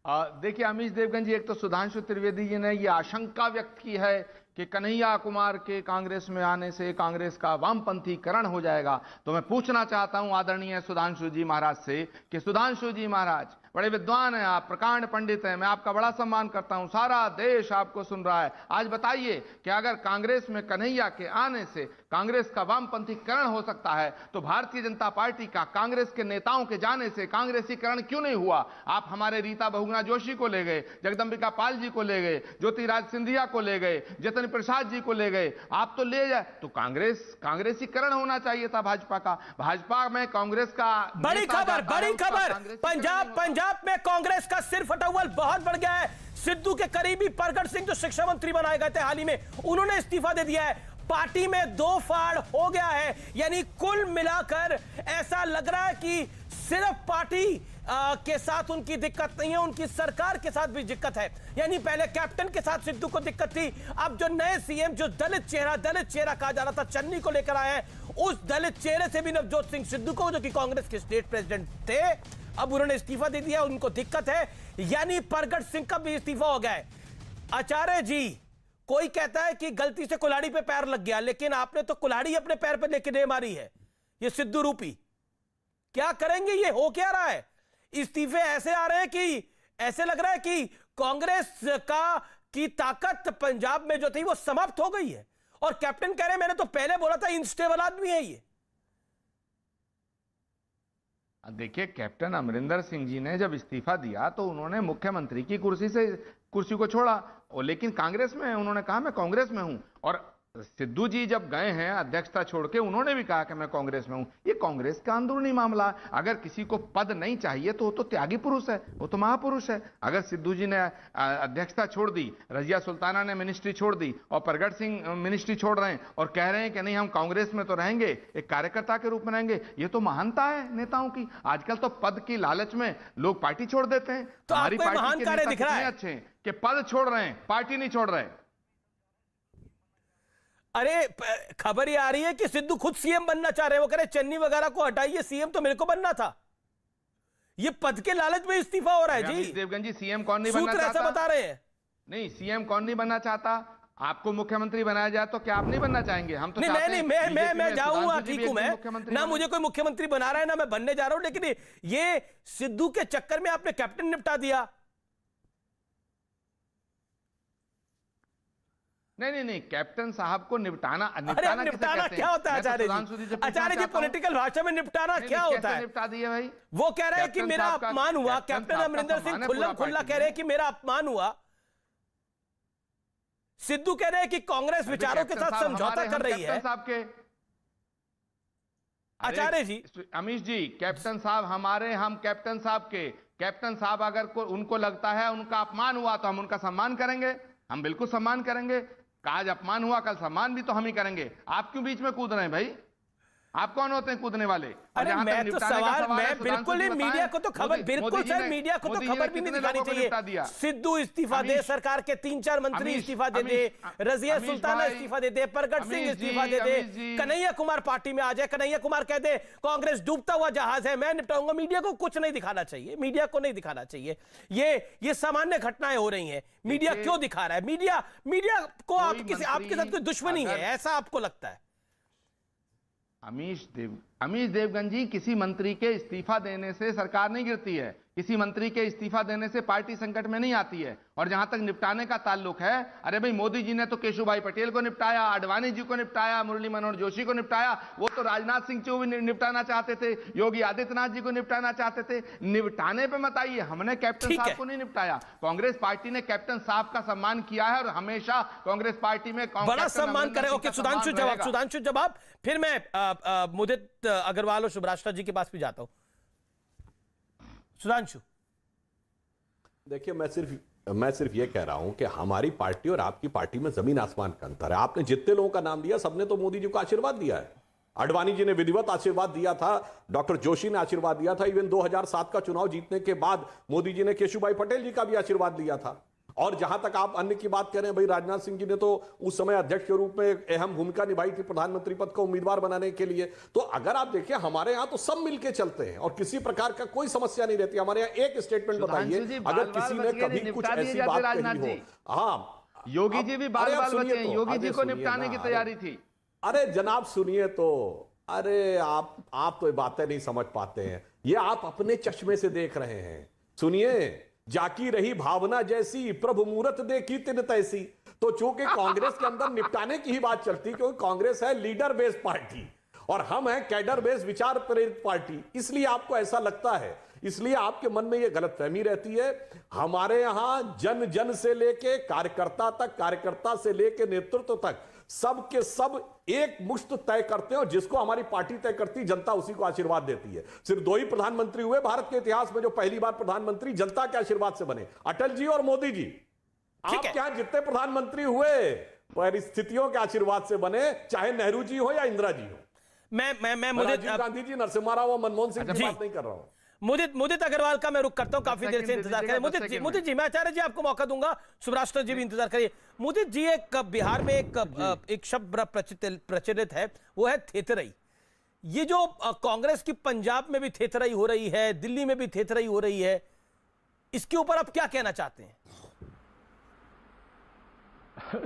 देखिए अमीश देवगन जी, एक तो सुधांशु त्रिवेदी जी ने ये आशंका व्यक्त की है कि कन्हैया कुमार के कांग्रेस में आने से कांग्रेस का वामपंथीकरण हो जाएगा। तो मैं पूछना चाहता हूं आदरणीय सुधांशु जी महाराज से कि सुधांशु जी महाराज, बड़े विद्वान हैं आप, प्रकांड पंडित हैं, मैं आपका बड़ा सम्मान करता हूं, सारा देश आपको सुन रहा है। आज बताइए कि अगर कांग्रेस में कन्हैया के आने से कांग्रेस का वामपंथीकरण हो सकता है, तो भारतीय जनता पार्टी का कांग्रेस के नेताओं के जाने से कांग्रेसीकरण क्यों नहीं हुआ? आप हमारे रीता बहुगुणा जोशी को ले गए, जगदंबिका पाल जी को ले गए, ज्योतिराज सिंधिया को ले गए, जतिन प्रसाद जी को ले गए, आप तो ले जाए। तो कांग्रेसीकरण होना चाहिए था भाजपा का। भाजपा में कांग्रेस का बड़ी खबर, बड़ी खबर, पंजाब में कांग्रेस का सिर फटौल बहुत बढ़ गया है। सिद्धू के करीबी परगट सिंह जो शिक्षा मंत्री बनाए गए थे हाल ही में, उन्होंने इस्तीफा दे दिया है। पार्टी में दो फाड़ हो गया है, यानी कुल मिलाकर ऐसा लग रहा है कि सिर्फ पार्टी के साथ उनकी दिक्कत नहीं है, उनकी सरकार के साथ भी दिक्कत है। यानी पहले कैप्टन के साथ सिद्धू को दिक्कत थी, अब जो नए सीएम जो दलित चेहरा कहा जा रहा था चन्नी को लेकर आए हैं, उस दलित चेहरे से भी नवजोत सिंह सिद्धू को, जो कि कांग्रेस के स्टेट प्रेसिडेंट थे, अब उन्होंने इस्तीफा दे दिया, उनको दिक्कत है। यानी परगट सिंह का भी इस्तीफा हो गया है। आचार्य जी, कोई कहता है कि गलती से कुल्हाड़ी पे पैर लग गया, लेकिन आपने तो कुल्हाड़ी अपने पैर पे लेके नहीं मारी है, ये सिद्धू रूपी। क्या करेंगे? ये हो क्या रहा है? इस्तीफे ऐसे आ रहे हैं कि ऐसे लग रहा है कि कांग्रेस की ताकत पंजाब में जो थी वो समाप्त हो गई है, और कैप्टन कह रहे हैं मैंने तो पहले बोला था इनस्टेबल आदमी है ये। देखिए, कैप्टन अमरिंदर सिंह जी ने जब इस्तीफा दिया तो उन्होंने मुख्यमंत्री की कुर्सी को छोड़ा, और लेकिन कांग्रेस में उन्होंने कहा मैं कांग्रेस में हूं। और सिद्धू जी जब गए हैं अध्यक्षता छोड़ के, उन्होंने भी कहा कि मैं कांग्रेस में हूं। ये कांग्रेस का अंदरूनी मामला। अगर किसी को पद नहीं चाहिए तो वो तो त्यागी पुरुष है, वो तो महापुरुष है। अगर सिद्धू जी ने अध्यक्षता छोड़ दी, रजिया सुल्ताना ने मिनिस्ट्री छोड़ दी, और परगट सिंह मिनिस्ट्री छोड़ रहे हैं और कह रहे हैं कि नहीं हम कांग्रेस में तो रहेंगे, एक कार्यकर्ता के रूप में रहेंगे, ये तो महानता है नेताओं की। आजकल तो पद की लालच में लोग पार्टी छोड़ देते हैं। तो हमारी आपको पार्टी महान के कार्य नेता दिख रहा है कितने अच्छे हैं कि पद छोड़ रहे हैं, पार्टी नहीं छोड़ रहे। अरे खबर ये आ रही है कि सिद्धू खुद सीएम बनना चाह रहे हैं। वो कह रहे चन्नी वगैरह को हटाइए, सीएम तो मेरे को बनना था। ये पद के लालच में इस्तीफा हो रहा है जी। देवगन जी, सीएम कौन नहीं बनना चाहता? ऐसा बता रहे हैं। नहीं, सीएम कौन नहीं बनना चाहता? आपको मुख्यमंत्री बनाया जाए तो क्या आप नहीं बनना चाहेंगे? हम तो मैं जाऊंगा, ठीक हूं मैं ना, मुझे कोई मुख्यमंत्री बना रहा है ना मैं बनने जा रहा हूं, लेकिन ये सिद्धू के चक्कर में आपने कैप्टन निपटा दिया। नहीं, कैप्टन साहब को निपटाना क्या होता है आचार्य जी? पॉलिटिकल भाषा में निपटाना क्या होता है? निपटा दिए भाई। वो कह रहे हैं कि मेरा अपमान हुआ। कैप्टन अमरिंदर सिंह खुल्ला कह रहे हैं कि मेरा अपमान हुआ। सिद्धू कह रहे हैं कि कांग्रेस विचारों के साथ समझौता कर रही है। आचार्य जी, अमीश जी, कैप्टन साहब हमारे, हम कैप्टन साहब के, कैप्टन साहब अगर उनको लगता है उनका अपमान हुआ तो हम उनका सम्मान करेंगे, हम बिल्कुल सम्मान करेंगे। आज अपमान हुआ, कल सम्मान भी तो हम ही करेंगे। आप क्यों बीच में कूद रहे हैं भाई? आप कौन होते हैं कूदने वाले? अरे मैं तो सवाल मैं बिल्कुल ही मीडिया को तो खबर, बिल्कुल सर मीडिया को तो खबर भी नहीं दिखानी चाहिए। सिद्धू इस्तीफा दे, सरकार के 3-4 मंत्री इस्तीफा दे दे, रजिया सुल्ताना इस्तीफा दे दे, परगट सिंह इस्तीफा दे दे, कन्हैया कुमार पार्टी में आ जाए, कन्हैया कुमार कह दे कांग्रेस डूबता हुआ जहाज है, मैं निपटाऊंगा। मीडिया को कुछ नहीं दिखाना चाहिए, मीडिया को नहीं दिखाना चाहिए। ये सामान्य घटनाएं हो रही हैं, मीडिया क्यों दिखा रहा है? मीडिया को आपके साथ कोई दुश्मनी है ऐसा आपको लगता है? अमीश देवगन जी, किसी मंत्री के इस्तीफा देने से सरकार नहीं गिरती है, किसी मंत्री के इस्तीफा देने से पार्टी संकट में नहीं आती है। और जहां तक निपटाने का ताल्लुक है, अरे भाई मोदी जी ने तो केशुभाई पटेल को निपटाया, आडवाणी जी को निपटाया, मुरली मनोहर जोशी को निपटाया, वो तो राजनाथ सिंह को भी निपटाना चाहते थे, योगी आदित्यनाथ जी को निपटाना चाहते थे। निपटाने पे मत आइए, हमने कैप्टन साहब को नहीं निपटाया। कांग्रेस पार्टी ने कैप्टन साहब का सम्मान किया है और हमेशा कांग्रेस पार्टी में बड़ा सम्मान करे। ओके, सुधांशु जवाब, फिर मैं मुदित अग्रवाल और शुभराष्ट्र जी के पास भी जाता हूं। सुधांशु, देखिए, मैं सिर्फ ये कह रहा हूं कि हमारी पार्टी और आपकी पार्टी में जमीन आसमान का अंतर है। आपने जितने लोगों का नाम दिया सबने तो मोदी जी को आशीर्वाद दिया है। आडवाणी जी ने विधिवत आशीर्वाद दिया था, डॉक्टर जोशी ने आशीर्वाद दिया था, इवन 2007 का चुनाव जीतने के बाद मोदी जी ने केशुभाई पटेल जी का भी आशीर्वाद दिया था। और जहां तक आप अन्य की बात कर रहे हैं, भाई राजनाथ सिंह जी ने तो उस समय अध्यक्ष के रूप में अहम भूमिका निभाई थी प्रधानमंत्री पद को उम्मीदवार बनाने के लिए। तो अगर आप देखिए, हमारे यहां तो सब मिलके चलते हैं और किसी प्रकार का कोई समस्या नहीं रहती। हमारे यहाँ एक स्टेटमेंट बताइए, अगर किसी ने कभी कुछ ऐसी बात कही हो। हाँ, योगी जी भी बाल बचे हैं, योगी जी को निपटाने की तैयारी थी। अरे जनाब सुनिए तो, अरे आप तो बातें नहीं समझ पाते हैं। ये आप अपने चश्मे से देख रहे हैं। सुनिए, जाकी रही भावना जैसी, प्रभु मूरत देखी तिन तैसी। तो चूंकि कांग्रेस के अंदर निपटाने की ही बात चलती, क्योंकि कांग्रेस है लीडर बेस्ड पार्टी और हम हैं कैडर बेस्ड विचार प्रेरित पार्टी, इसलिए आपको ऐसा लगता है, इसलिए आपके मन में यह गलतफहमी रहती है। हमारे यहां जन जन से लेके कार्यकर्ता तक, कार्यकर्ता से लेके नेतृत्व तक सब के सब एक मुश्त तय करते हैं और जिसको हमारी पार्टी तय करती, जनता उसी को आशीर्वाद देती है। सिर्फ दो ही प्रधानमंत्री हुए भारत के इतिहास में जो पहली बार प्रधानमंत्री जनता के आशीर्वाद से बने, अटल जी और मोदी जी। आप क्या जितने प्रधानमंत्री हुए परिस्थितियों के आशीर्वाद से बने, चाहे नेहरू जी हो या इंदिरा जी हो। मैं राजीव गांधी जी, नरसिम्हा राव और मनमोहन सिंह की बात नहीं कर रहा हूं। मुदित अग्रवाल का मैं रुक करता हूं, काफी देर से इंतजार करें। मुदित जी, मैं आचार्य जी आपको मौका दूंगा, सुब्राष्ट्र जी भी इंतजार करिए। मुदित जी, एक बिहार में एक शब्द बड़ा प्रचलित है, वो है थेथरई। ये जो कांग्रेस की पंजाब में भी थेथरई हो रही है, दिल्ली में भी थेथरई हो रही है, इसके ऊपर आप क्या कहना चाहते हैं?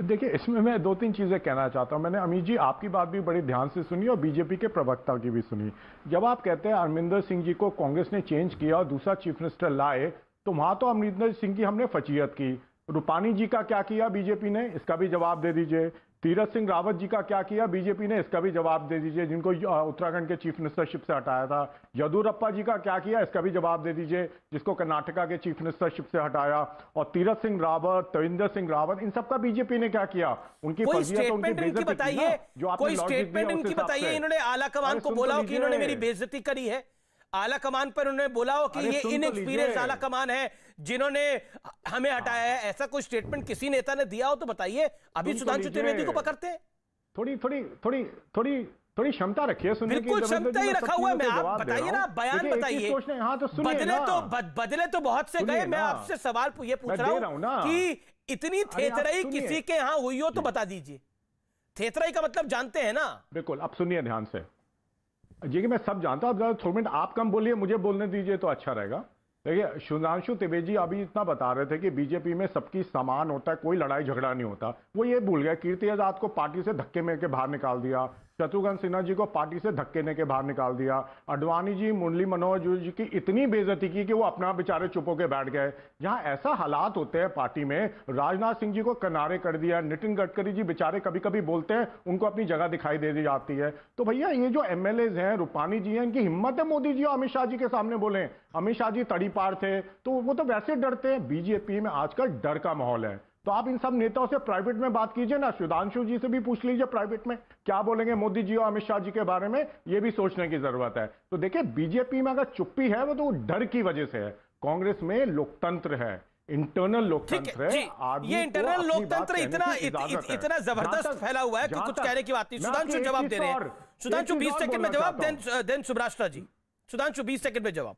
देखिए, इसमें मैं दो तीन चीजें कहना चाहता हूं। मैंने अमित जी आपकी बात भी बड़ी ध्यान से सुनी और बीजेपी के प्रवक्ता की भी सुनी। जब आप कहते हैं अमरिंदर सिंह जी को कांग्रेस ने चेंज किया और दूसरा चीफ मिनिस्टर लाए, तो वहां तो अमरिंदर सिंह की हमने फजीयत की। रूपानी जी का क्या किया बीजेपी ने, इसका भी जवाब दे दीजिए। तीरथ सिंह रावत जी का क्या किया बीजेपी ने, इसका भी जवाब दे दीजिए, जिनको उत्तराखंड के चीफ मिनिस्टरशिप से हटाया था। येदियुरप्पा जी का क्या किया, इसका भी जवाब दे दीजिए, जिसको कर्नाटका के चीफ मिनिस्टरशिप से हटाया। और तीरथ सिंह रावत, त्रिवेंद्र सिंह रावत, इन सबका बीजेपी ने क्या किया? उनकी फजीयत, उनकी बेइज्जती बताइए, कोई स्टेटमेंट इनकी बताइए। इन्होंने आला कमान को बोला हो कि इन्होंने मेरी बेइज्जती करी है। आला कमान पर उन्होंने बोला हो कि ये इनएक्सपीरियंस आला कमान है जिन्होंने हमें हटाया है। ऐसा कोई स्टेटमेंट किसी नेता ने दिया हो तो बताइए। अभी सुधांशु त्रिवेदी को पकड़ते हैं। थोड़ी क्षमता रखिए सुनने की। बिल्कुल क्षमता ही रखा हुआ है। मैं, आप बताइए ना, बयान बताइए। बदले तो बहुत से गए। मैं आपसे सवाल ये पूछ रहा हूं कि इतनी थेथरई किसी के यहां हुई हो तो बता दीजिए। थेथरई का मतलब जानते हैं ना? बिल्कुल, अब सुनिए ध्यान से जी, कि मैं सब जानता हूं। अब थोड़ा मिनट आप कम बोलिए, मुझे बोलने दीजिए तो अच्छा रहेगा। देखिए, सुधांशु त्रिवेदी अभी इतना बता रहे थे कि बीजेपी में सबकी समान होता है, कोई लड़ाई झगड़ा नहीं होता। वो ये भूल गए, कीर्ति आजाद को पार्टी से धक्के में के बाहर निकाल दिया, शत्रुघ्न सिन्हा जी को पार्टी से धक्के ने के बाहर निकाल दिया, अडवाणी जी, मुरली मनोहर जी की इतनी बेइज्जती की कि वो अपना बेचारे चुप होकर बैठ गए। जहां ऐसा हालात होते हैं पार्टी में, राजनाथ सिंह जी को किनारे कर दिया, नितिन गडकरी जी बेचारे कभी कभी बोलते हैं, उनको अपनी जगह दिखाई दे दी जाती है। तो भैया, ये जो एमएलए हैं, रूपानी जी हैं, इनकी हिम्मत है मोदी जी और अमित शाह जी के सामने बोले। अमित शाह जी तड़ी पार थे, तो वो तो वैसे डरते हैं। बीजेपी में आजकल डर का माहौल है। तो आप इन सब नेताओं से प्राइवेट में बात कीजिए ना, सुधांशु जी से भी पूछ लीजिए प्राइवेट में क्या बोलेंगे मोदी जी और अमित शाह जी के बारे में, ये भी सोचने की जरूरत है। तो देखिए, बीजेपी में अगर चुप्पी है वो तो डर की वजह से है। कांग्रेस में लोकतंत्र है, इंटरनल लोकतंत्र है। ये इंटरनल लोकतंत्र इतना जबरदस्त फैला हुआ है कि कुछ कहने की बात नहीं। सुधांशु जवाब दे रहे हैं। सुधांशु 20 सेकंड में जवाब, देन सुब्राष्ट्र जी। सुधांशु 20 सेकंड में जवाब।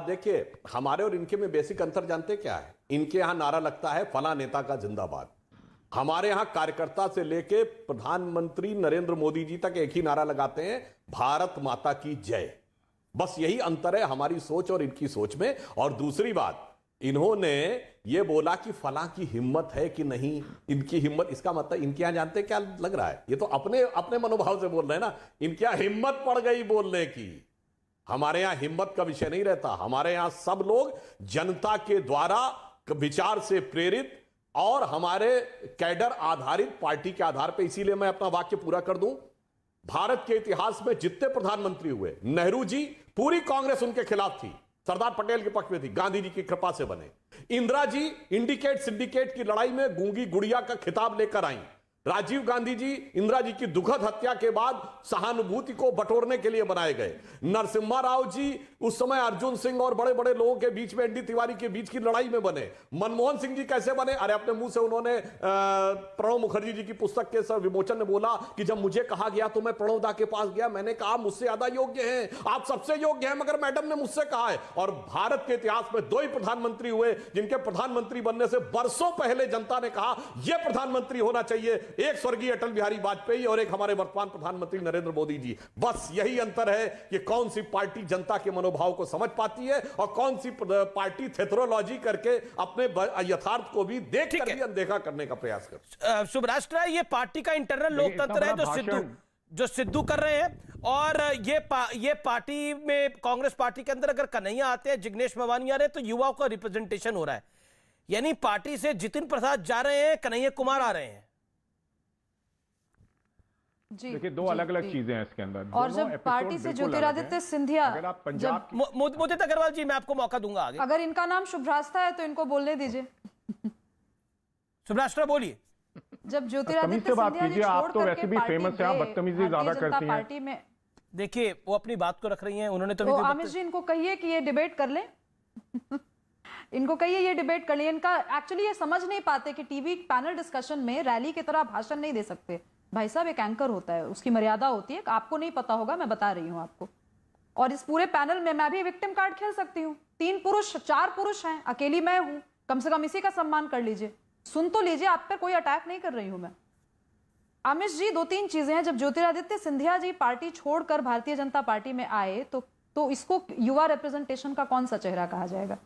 देखिए, हमारे और इनके में बेसिक अंतर जानते क्या है? इनके यहां नारा लगता है फला नेता का जिंदाबाद। हमारे यहां कार्यकर्ता से लेके प्रधानमंत्री नरेंद्र मोदी जी तक एक ही नारा लगाते हैं, भारत माता की जय। बस यही अंतर है हमारी सोच और इनकी सोच में। और दूसरी बात, इन्होंने ये बोला कि फला की हिम्मत है कि नहीं। इनकी हिम्मत, इसका मतलब इनके यहां जानते क्या लग रहा है? ये तो अपने अपने मनोभाव से बोल रहे हैं ना। इनके यहां हिम्मत पड़ गई बोलने की। हमारे यहां हिम्मत का विषय नहीं रहता। हमारे यहां सब लोग जनता के द्वारा विचार से प्रेरित और हमारे कैडर आधारित पार्टी के आधार पर। इसीलिए मैं अपना वाक्य पूरा कर दूं, भारत के इतिहास में जितने प्रधानमंत्री हुए, नेहरू जी, पूरी कांग्रेस उनके खिलाफ थी, सरदार पटेल के पक्ष में थी, गांधी जी की कृपा से बने। इंदिरा जी इंडिकेट सिंडिकेट की लड़ाई में गूंगी गुड़िया का खिताब लेकर आई। राजीव गांधी जी इंदिरा जी की दुखद हत्या के बाद सहानुभूति को बटोरने के लिए बनाए गए। नरसिम्हा राव जी उस समय अर्जुन सिंह और बड़े बड़े लोगों के बीच में, एनडी तिवारी के बीच की लड़ाई में बने। मनमोहन सिंह जी कैसे बने? अरे अपने मुंह से उन्होंने प्रणब मुखर्जी जी की पुस्तक के विमोचन में बोला कि जब मुझे कहा गया तो मैं प्रणब दा के पास गया, मैंने कहा मुझसे ज्यादा योग्य हैं, आप सबसे योग्य हैं, मगर मैडम ने मुझसे कहा है। और भारत के इतिहास में दो ही प्रधानमंत्री हुए जिनके प्रधानमंत्री बनने से बरसों पहले जनता ने कहा यह प्रधानमंत्री होना चाहिए, एक स्वर्गीय अटल बिहारी वाजपेयी और एक हमारे वर्तमान प्रधानमंत्री नरेंद्र मोदी जी। बस यही अंतर है कि कौन सी पार्टी जनता के मनोभाव को समझ पाती है और कौन सी पार्टी थेथरोलॉजी करके अपने यथार्थ को भी देख कर भी अनदेखा करने का प्रयास करती है। सुब्राष्ट्र, ये पार्टी का इंटरनल लोकतंत्र है जो सिद्धू कर रहे हैं। और ये पार्टी में, कांग्रेस पार्टी के अंदर अगर कन्हैया आते हैं, जिग्नेश मेवानी आ रहे हैं, तो युवाओं का रिप्रेजेंटेशन हो रहा है। यानी पार्टी से जितिन प्रसाद जा रहे हैं, कन्हैया कुमार आ रहे हैं। जी, देखिए दो अलग अलग चीजें हैं इसके अंदर। और जब पार्टी से ज्योतिरादित्य सिंधिया, अगर आप पंजाब मोदित अग्रवाल जी, मैं आपको मौका दूंगा आगे। अगर इनका नाम शुभ्रास्ता है तो इनको बोलने दीजिए। शुभ्रास्त्रा बोलिए। जब ज्योतिरादित्य सिंधिया जी आप तो छोड़ वैसे भी फेमस हैं, आप बदतमीजी ज्यादा करती हैं। पार्टी में देखिए वो अपनी बात को रख रही हैं, उन्होंने तो आमिर जी इनको कहिए कि ये डिबेट कर लें। इनको कहिए ये डिबेट कर लें। इनका एक्चुअली ये समझ नहीं पाते कि टीवी पैनल डिस्कशन में रैली की तरह भाषण नहीं दे सकते। भाई साहब एक एंकर होता है, उसकी मर्यादा होती है। आपको नहीं पता होगा, मैं बता रही हूं आपको। और इस पूरे पैनल में मैं भी विक्टिम कार्ड खेल सकती हूँ। 3 पुरुष 4 पुरुष हैं, अकेली मैं हूं। कम से कम इसी का सम्मान कर लीजिए, सुन तो लीजिए। आप पे कोई अटैक नहीं कर रही हूं मैं। आमिश जी 2-3 चीजें हैं। जब ज्योतिरादित्य सिंधिया जी पार्टी छोड़कर भारतीय जनता पार्टी में आए तो इसको युवा रिप्रेजेंटेशन का कौन सा चेहरा कहा जाएगा?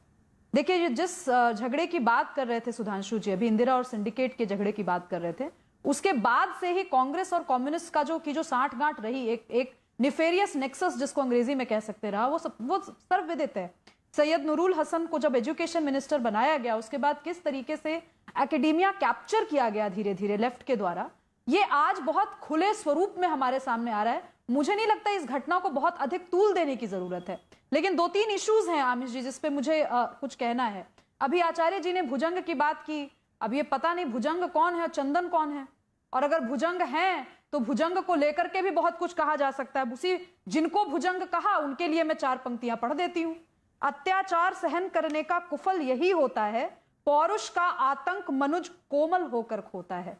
देखिए जिस झगड़े की बात कर रहे थे सुधांशु जी, अभी इंदिरा और सिंडिकेट के झगड़े की बात कर रहे थे, उसके बाद से ही कांग्रेस और कम्युनिस्ट का जो साठगांठ रही, एक निफेरियस नेक्सस जिसको अंग्रेजी में कह सकते रहा, वो सर्वविदित है। सैयद नूरुल हसन को जब एजुकेशन मिनिस्टर बनाया गया, उसके बाद किस तरीके से एकेडेमिया कैप्चर किया गया धीरे धीरे लेफ्ट के द्वारा, ये आज बहुत खुले स्वरूप में हमारे सामने आ रहा है। मुझे नहीं लगता इस घटना को बहुत अधिक तूल देने की जरूरत है। लेकिन 2-3 इश्यूज हैं आमिश जी जिसपे मुझे कुछ कहना है। अभी आचार्य जी ने भुजंग की बात की। अब ये पता नहीं भुजंग कौन है, चंदन कौन है, और अगर भुजंग हैं तो भुजंग को लेकर के भी बहुत कुछ कहा जा सकता है। उसी जिनको भुजंग कहा उनके लिए मैं 4 पंक्तियां पढ़ देती हूं। अत्याचार सहन करने का कुफल यही होता है, पौरुष का आतंक मनुज कोमल होकर खोता है।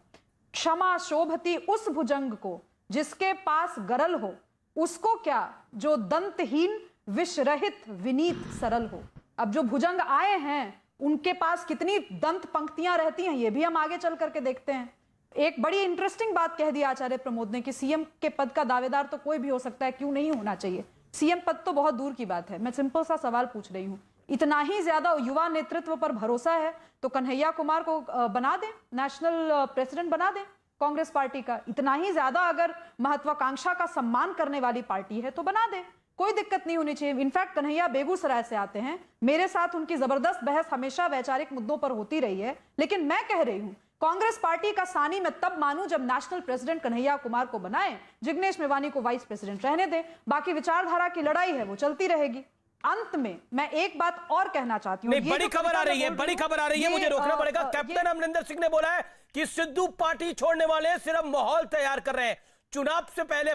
क्षमा शोभती उस भुजंग को जिसके पास गरल हो, उसको क्या जो दंतहीन विषरहित विनीत सरल हो। अब जो भुजंग आए हैं उनके पास कितनी दंत पंक्तियां रहती हैं, ये भी हम आगे चल करके देखते हैं। एक बड़ी इंटरेस्टिंग बात कह दी आचार्य प्रमोद ने कि सीएम के पद का दावेदार तो कोई भी हो सकता है, क्यों नहीं होना चाहिए। सीएम पद तो बहुत दूर की बात है। मैं सिंपल सा सवाल पूछ रही हूं, इतना ही ज्यादा युवा नेतृत्व पर भरोसा है तो कन्हैया कुमार को बना दें, नेशनल प्रेसिडेंट बना दें कांग्रेस पार्टी का। इतना ही ज्यादा अगर महत्वाकांक्षा का सम्मान करने वाली पार्टी है तो बना दें, कोई दिक्कत नहीं होनी चाहिए। इनफैक्ट कन्हैया बेगूसराय से आते हैं, मेरे साथ उनकी जबरदस्त बहस हमेशा वैचारिक मुद्दों पर होती रही है। लेकिन मैं कह रही हूं कांग्रेस पार्टी का सानी मैं तब मानूं जब नेशनल प्रेसिडेंट कन्हैया कुमार को बनाएं, जिग्नेश मेवानी को वाइस प्रेसिडेंट रहने दें। बाकी विचारधारा की लड़ाई है वो चलती रहेगी। अंत में मैं एक बात और कहना चाहती हूँ। बड़ी खबर आ रही है, बड़ी खबर आ रही है, मुझे रोकना पड़ेगा। कैप्टन अमरिंदर सिंह ने बोला है कि सिद्धू पार्टी छोड़ने वाले सिर्फ माहौल तैयार कर रहे हैं, चुनाव से पहले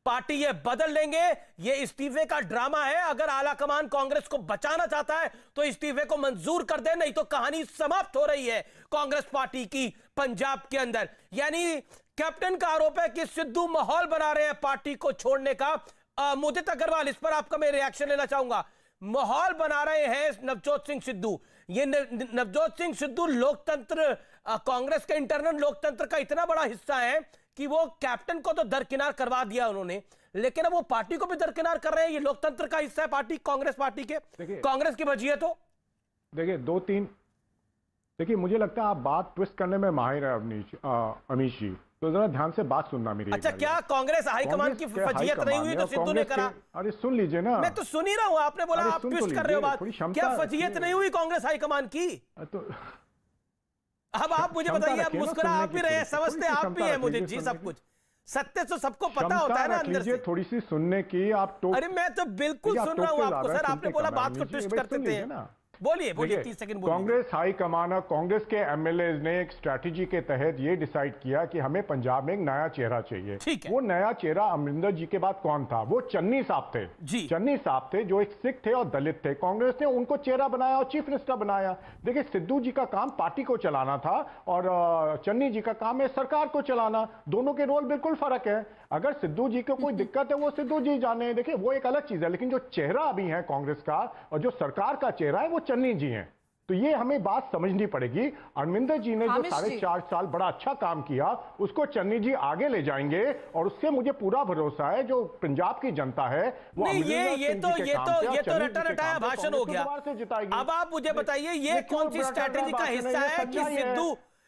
पार्टी ये बदल लेंगे। ये इस्तीफे का ड्रामा है। अगर आलाकमान कांग्रेस को बचाना चाहता है तो इस्तीफे को मंजूर कर दे, नहीं तो कहानी समाप्त हो रही है कांग्रेस पार्टी की पंजाब के अंदर। यानी कैप्टन का आरोप है कि सिद्धू माहौल बना रहे हैं पार्टी को छोड़ने का। मोदित अग्रवाल, इस पर आपका मैं रिएक्शन लेना चाहूंगा। माहौल बना रहे हैं नवजोत सिंह सिद्धू। ये नवजोत सिंह सिद्धू लोकतंत्र, कांग्रेस के इंटरनल लोकतंत्र का इतना बड़ा हिस्सा है कि वो कैप्टन को तो दरकिनार करवा दिया उन्होंने, लेकिन अब वो पार्टी को भी दरकिनार कर रहे हैं। ये लोकतंत्र का हिस्सा है पार्टी, कांग्रेस पार्टी के। कांग्रेस की वजह तो देखिए 2-3, देखिए मुझे लगता है आप बात ट्विस्ट करने में माहिर है अमीश जी, तो जरा ध्यान से बात सुनना मेरी। अच्छा, क्या कांग्रेस हाईकमान की फजीयत नहीं हुई तो सिद्धू ने करा? अरे सुन लीजिए ना, मैं तो सुन ही रहा हूं। आपने बोला आप ट्विस्ट कर रहे हो बात। क्या फजीयत नहीं हुई कांग्रेस हाईकमान की? तो अब आप मुझे बताइए, आप मुस्कुरा आप भी रहे हैं, समझते आप भी हैं मुझे जी सब कुछ। सत्य तो सबको पता होता है ना अंदर से। थोड़ी सी सुनने की आप अरे मैं तो बिल्कुल सुन रहा हूं आपको सर। आपने बोला बात को ट्विस्ट करते थे। बोलिए 30 सेकंड बोलिए। कांग्रेस हाईकमान, कांग्रेस के एमएलए ने एक स्ट्रैटेजी के तहत ये डिसाइड किया कि हमें पंजाब में एक नया चेहरा चाहिए। वो नया चेहरा अमरिंदर जी के बाद कौन था? वो चन्नी साहब थे जी। चन्नी साहब थे जो एक सिख थे और दलित थे। कांग्रेस ने उनको चेहरा बनाया और चीफ मिनिस्टर बनाया। देखिए सिद्धू जी का काम पार्टी को चलाना था और चन्नी जी का काम है सरकार को चलाना। दोनों के रोल बिल्कुल फर्क है। अगर सिद्धू जी को कोई दिक्कत है वो सिद्धू जी जाने, देखिए वो एक अलग चीज है। लेकिन जो चेहरा अभी है कांग्रेस का और जो सरकार का चेहरा है वो चन्नी जी हैं। तो ये हमें बात समझनी पड़ेगी। अरविंदर जी ने जो 4.5 साल बड़ा अच्छा काम किया उसको चन्नी जी आगे ले जाएंगे और उससे मुझे पूरा भरोसा है। जो पंजाब की जनता है वो ये तो रटा रटाया भाषण हो गया। अब आप मुझे बताइए ये कौन सी स्ट्रैटेजी का हिस्सा है कि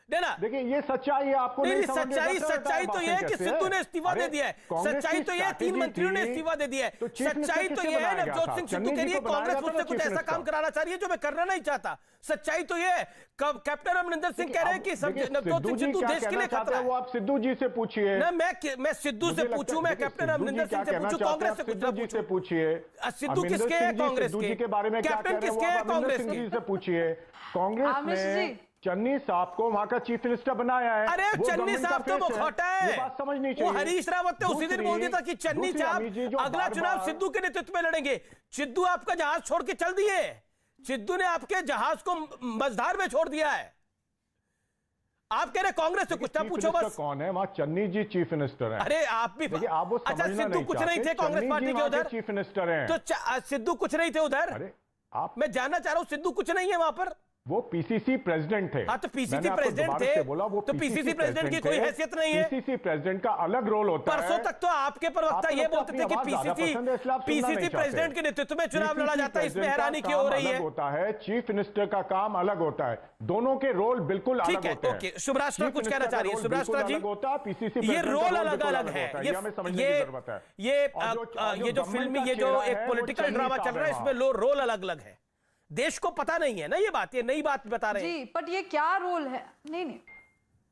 देना। देखिए ये सच्चाई है, आपको नहीं, समझ में सच्चाई आता है सच्चाई तो बातें ये है कि कैसे सिद्धू ने है? इस्तीफा अरे, दे दिया है। कांग्रेस सच्चाई की तो ये है 3 स्ट्रैटेजी मंत्रियों ने थी, इस्तीफा दे दिया है। तो चीफ मिनिस्टर सच्चाई तो किसे ये है बनाया गया नवजोत था? सिंह सिद्धू चन्नी के जी लिए को बनाया कांग्रेस गया था मुझसे ना कुछ चीफ ऐसा काम मिनिस्टर। कराना चाह रही है जो मैं करना नहीं चाहता। सच्चाई तो ये है कैप्टन अमरिंदर सिंह कह रहे हैं कि नवजोत सिंह सिद्धू देश के लिए खतरा है। वो आप सिद्धू जी से पूछिए ना मैं सिद्धू से पूछूं, मैं कैप्टन अमरिंदर सिंह से पूछूं, कांग्रेस से कुछ ना सिद्धू जी से पूछूं। पूछिए। सिद्धू किसके हैं? कांग्रेस सिद्धू जी के बारे में क्या कैप्टन कह रहे हैं किसके वो हैं? आप अमरिंदर कांग्रेस सिंह के। जी से पूछिए। कांग्रेस आमिष ने जी। चन्नी साहब को वहां का चीफ मिनिस्टर बनाया है। अरे वो चन्नी गवर्नमेंट का साहब तो फेस मुखौटा ये है। बात समझनी वो चाहिए। हरीश रावत ने उसी दिन बोल दिया था कि चन्नी दूसरी साहब अमीर जी जो अगला चुनाव बार-बार- सिद्धू के नेतृत्व में लड़ेंगे। सिद्धू आपका जहाज छोड़ के चल दिए। सिद्धू ने आपके जहाज को मझधार में छोड़ दिया है। आप कह रहे कांग्रेस से कुछ ना पूछो बस। कौन है वहां? चन्नी जी चीफ मिनिस्टर है। अरे आप भी देखिए आप वो अच्छा, समझना सिद्धू नहीं कुछ नहीं चाहते। थे कांग्रेस चन्नी पार्टी जी के वहां उधर, चीफ मिनिस्टर हैं। तो सिद्धू कुछ नहीं थे उधर। अरे आप मैं जानना चाह रहा हूं सिद्धू कुछ नहीं है वहां पर। वो पीसीसी प्रेसिडेंट थे। हाँ, तो पीसीसी मैंने आपको प्रेसिडेंट दोबारा थे, से बोला, वो तो पीसीसी प्रेसिडेंट की कोई थे। हैसियत नहीं है। पीसीसी प्रेसिडेंट का अलग रोल होता है। परसों तक तो आपके प्रवक्ता आपको ये तो बोलते अपनी थे कि आवाज ज्यादा पसंद है, इसलिए आप सुनना नहीं चाहते। प्रेसिडेंट के नेतृत्व में चुनाव लड़ा जाता है, इसमें हैरानी क्यों हो रही है? होता है चीफ मिनिस्टर का काम अलग होता है, दोनों के रोल बिल्कुल अलग ठीक है, होते हैं। ओके। शुभराष्ट्र कुछ कहना चाह रही है शुभराष्ट्र जी? होता है पीसीसी ये रोल अलग अलग है, हमें समझने की जरूरत है। ये जो फिल्मी ये जो एक पॉलिटिकल ड्रामा चल रहा है इसमें रोल अलग अलग है। देश को पता नहीं है ना ये बात, ये नई बात बता रहे हैं जी। बट ये क्या रोल है? नहीं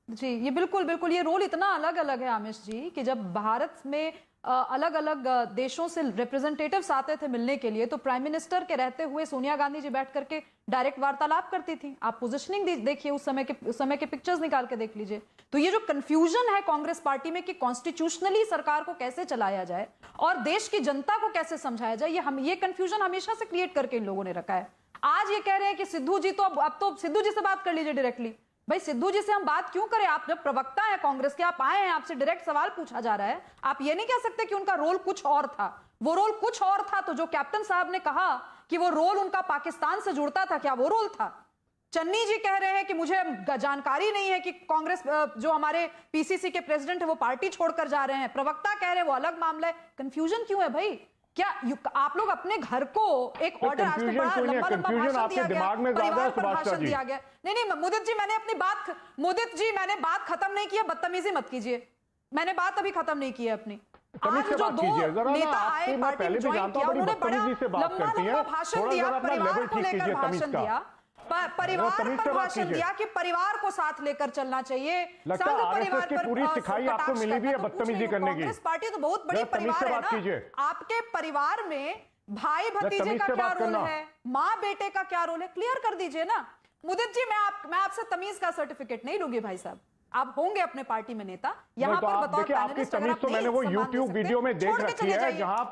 जी, ये बिल्कुल बिल्कुल ये रोल इतना अलग अलग है आमिष जी कि जब भारत में अलग अलग देशों से रिप्रेजेंटेटिव्स आते थे मिलने के लिए, तो प्राइम मिनिस्टर के रहते हुए सोनिया गांधी जी बैठ करके डायरेक्ट वार्तालाप करती थी। आप पोजीशनिंग देखिए उस समय के पिक्चर्स निकाल के देख लीजिए। तो ये जो कंफ्यूजन है कांग्रेस पार्टी में कि कॉन्स्टिट्यूशनली सरकार को कैसे चलाया जाए और देश की जनता को कैसे समझाया जाए, ये कंफ्यूजन हमेशा से क्रिएट करके इन लोगों ने रखा है। आज ये कह रहे हैं कि सिद्धू जी तो अब तो सिद्धू जी से बात कर लीजिए डायरेक्टली। भाई सिद्धू जी से हम बात क्यों करें? आप जब प्रवक्ता है कांग्रेस के, आप आए हैं, आपसे डायरेक्ट सवाल पूछा जा रहा है। आप ये नहीं कह सकते कि उनका रोल कुछ और था। वो रोल कुछ और था तो जो कैप्टन साहब ने कहा कि वो रोल उनका पाकिस्तान से जुड़ता था, क्या वो रोल था? चन्नी जी कह रहे हैं कि मुझे जानकारी नहीं है कि कांग्रेस जो हमारे पीसीसी के प्रेसिडेंट है वो पार्टी छोड़कर जा रहे हैं। प्रवक्ता कह रहे हैं वो अलग मामला है। कंफ्यूजन क्यों है भाई? क्या आप लोग अपने घर को एक ऑर्डर आज तक बड़ा लंबा भाषण दिया गया, परिवार पर भाषण दिया गया। नहीं मुदित जी मैंने बात खत्म नहीं किया, बदतमीजी मत कीजिए। मैंने बात अभी खत्म नहीं की है अपनी। आज जो दो नेता आए पार्टी में ज्वाइन किया, उन्होंने बड़ा लंबा भाषण दिया, परिवार को लेकर भाषण दिया, परिवार पर भाषण दिया कि परिवार को साथ लेकर चलना चाहिए। परिवार पर पूरी सिखाई आपको मिली भी है बदतमीजी करने की। कांग्रेस पार्टी तो बहुत बड़ी परिवार है ना। आपके परिवार में भाई भतीजे का क्या रोल है, माँ बेटे का क्या रोल है, क्लियर कर दीजिए ना। मुदित जी मैं आपसे तमीज का सर्टिफिकेट नहीं लूंगी भाई साहब। आप होंगे अपने पार्टी में नेता, यहाँ पर बताओ आपकी तमीज तो मैंने वो यूट्यूब वीडियो में देख रखी है जहां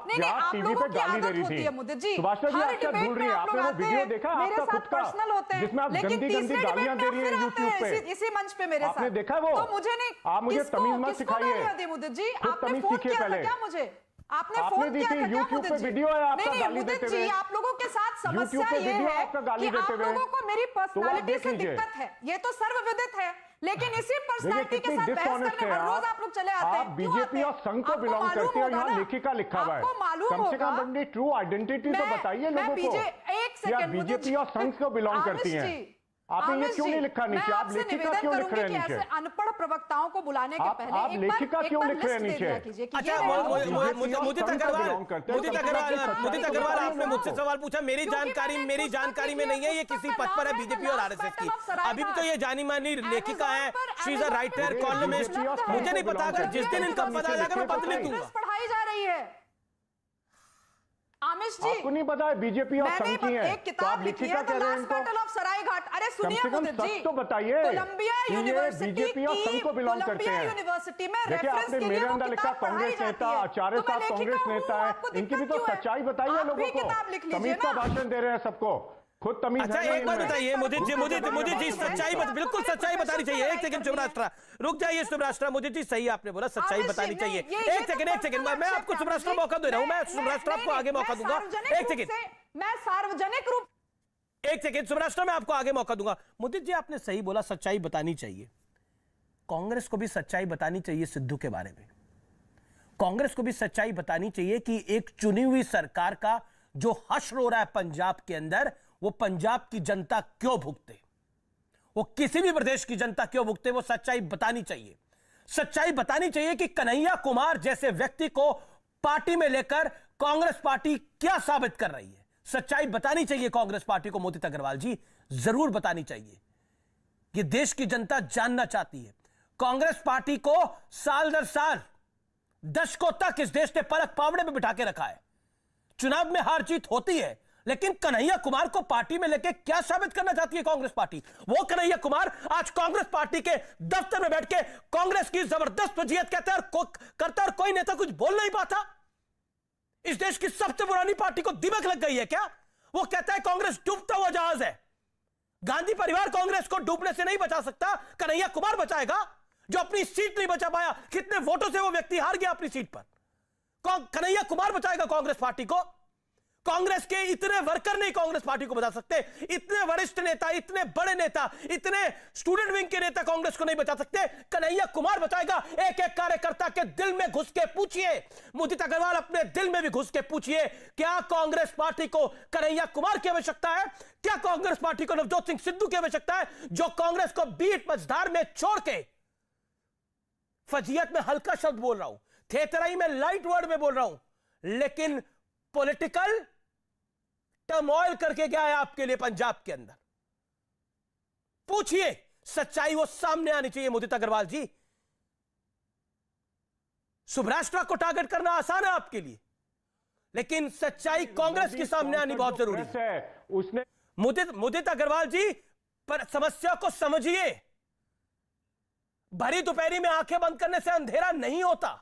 टीवी पे गाली दे रही थी। मुदित जी सुभाष जी आप क्या भूल रही हैं? आपने वो वीडियो देखा आपका खुद का पर्सनल होते हैं, जिसमें आप गंदी गालियां दे रही हैं यूट्यूब पे, इसी मंच पे मेरे साथ। आपने देखा वो? तो मुझे नहीं, आप मुझे तमीज मत सिखाइए मुदित जी। खुद आपने तमीज फोन सीखिए किया था पहले। क्या मुझे? आपने आपने फोन दी किया थी था क्या यूट्यूब मुदित पे जी? वीडियो है आपका गाली मुदित देते जी हुए। आप लोगों के साथ समस्या पे ये वीडियो है आपका गाली कि देते आप हुए। लोगों को मेरी पर्सनालिटी से देख लीजिए। दिक्कत है, ये तो सर्वविदित है। लेकिन इसी पर्सनालिटी के कितनी साथ बहस डिसऑनेस्ट करने है हर रोज आप लोग चले आते हैं। आप बीजेपी और संघ को बिलोंग करते हैं, यहाँ लेखिका लिखा हुआ है। आपको मालूम कम से कम होगा, अपनी ट्रू आइडेंटिटी तो बताइए लोगों को। एक सेकंड, बीजेपी और संघ को बिलोंग करती हैं। आपने ये क्यों नहीं लिखा नीचे? आप लेखिका क्यों लिख रहे हैं नीचे? अनपढ़ प्रवक्ताओं को बुलाने के पहले आप लेखिका क्यों लिख रहे हैं नीचे? अच्छा मुदित अग्रवाल आपने मुझसे सवाल पूछा, मेरी जानकारी में नहीं है ये किसी पद पर है बीजेपी और आरएसएस की। अभी भी तो ये जानी मानी लेखिका है, she is a writer, columnist. मुझे नहीं पता, अगर जिस दिन इनका पता जाएगा मैं पद लिख दूंगा। पढ़ाई जा रही है आमिष जी, आपको नहीं पता है बीजेपी और संघ की है, एक किताब लिखी है the last battle of Saraighat. अरे सुनिए मुदित जी, तो बताइए कोलंबिया यूनिवर्सिटी बीजेपी और संघ को बिलोंग करते हैं। यूनिवर्सिटी में देखिए आपने मेरे अंदर लिखा कांग्रेस नेता, आचार्य साहब कांग्रेस नेता है, इनकी भी तो सच्चाई बताइए लोगों को। तमीज का भाषण दे रहे हैं सबको, खुद तमीज। अच्छा एक बात बताइए मुदित जी सच्चाई बिल्कुल सच्चाई बतानी चाहिए। एक सेकंड शुभराष्ट्र रुक जाइए। शुभराष्ट्र मुदित जी सही आपने बोला, सच्चाई बतानी चाहिए। एक सेकंड मैं आपको शुभराष्ट्र मौका दे रहा हूं, मैं शुभराष्ट्र आपको आगे मौका दूंगा। एक सेकंड, मैं सार्वजनिक रूप, एक सेकंड शुभराष्ट्र मैं आपको आगे मौका दूंगा। मुदित जी आपने सही बोला, सच्चाई बतानी चाहिए। कांग्रेस को भी सच्चाई बतानी चाहिए सिद्धू के बारे में। कांग्रेस को भी सच्चाई बतानी चाहिए कि एक चुनी हुई सरकार का जो हश्र हो रहा है पंजाब के अंदर, वो पंजाब की जनता क्यों भुगते। वो किसी भी प्रदेश की जनता क्यों भुगते, वो सच्चाई बतानी चाहिए। सच्चाई बतानी चाहिए कि कन्हैया कुमार जैसे व्यक्ति को पार्टी में लेकर कांग्रेस पार्टी क्या साबित कर रही है। सच्चाई बतानी चाहिए कांग्रेस पार्टी को, मोदित अग्रवाल जी जरूर बतानी चाहिए। ये देश की जनता जानना चाहती है। कांग्रेस पार्टी को साल दर साल दशकों तक इस देश ने पलक पावड़े में बिठा के रखा है। चुनाव में हार जीत होती है, लेकिन कन्हैया कुमार को पार्टी में लेके क्या साबित करना चाहती है कांग्रेस पार्टी? वो कन्हैया कुमार आज कांग्रेस पार्टी के दफ्तर में बैठ के कांग्रेस की जबरदस्त वजीयत करता है और कोई नेता कुछ बोल नहीं पाता। इस देश की सबसे पुरानी पार्टी को दिमक लग गई है क्या? वो कहता है कांग्रेस डूबता हुआ जहाज है। गांधी परिवार कांग्रेस को डूबने से नहीं बचा सकता, कन्हैया कुमार बचाएगा जो अपनी सीट नहीं बचा पाया। कितने वोटों से वो व्यक्ति हार गया अपनी सीट पर, कन्हैया कुमार बचाएगा कांग्रेस पार्टी को। कांग्रेस के इतने वर्कर नहीं कांग्रेस पार्टी को बचा सकते, इतने वरिष्ठ नेता, इतने बड़े नेता, इतने स्टूडेंट विंग के नेता कांग्रेस को नहीं बचा सकते। कन्हैया कुमार बचाएगा। एक एक कार्यकर्ता के दिल में घुस के पूछिए, मोदित अग्रवाल अपने दिल में भी घुस के पूछिए, क्या कांग्रेस पार्टी को कन्हैया कुमार की आवश्यकता है? क्या कांग्रेस पार्टी को नवजोत सिंह सिद्धू की आवश्यकता है, जो कांग्रेस को बीट मझधार में छोड़ के, फजीयत में हल्का शब्द बोल रहा हूं, थेतराई में लाइट वर्ड में बोल रहा हूं, लेकिन पॉलिटिकल टर्मोइल करके गया है आपके लिए पंजाब के अंदर? पूछिए, सच्चाई वो सामने आनी चाहिए मोदित अग्रवाल जी। सुभराष्ट्र को टारगेट करना आसान है आपके लिए, लेकिन सच्चाई कांग्रेस के सामने आनी बहुत जरूरी है। उसने मोदित अग्रवाल जी पर समस्या को समझिए। भरी दोपहरी में आंखें बंद करने से अंधेरा नहीं होता।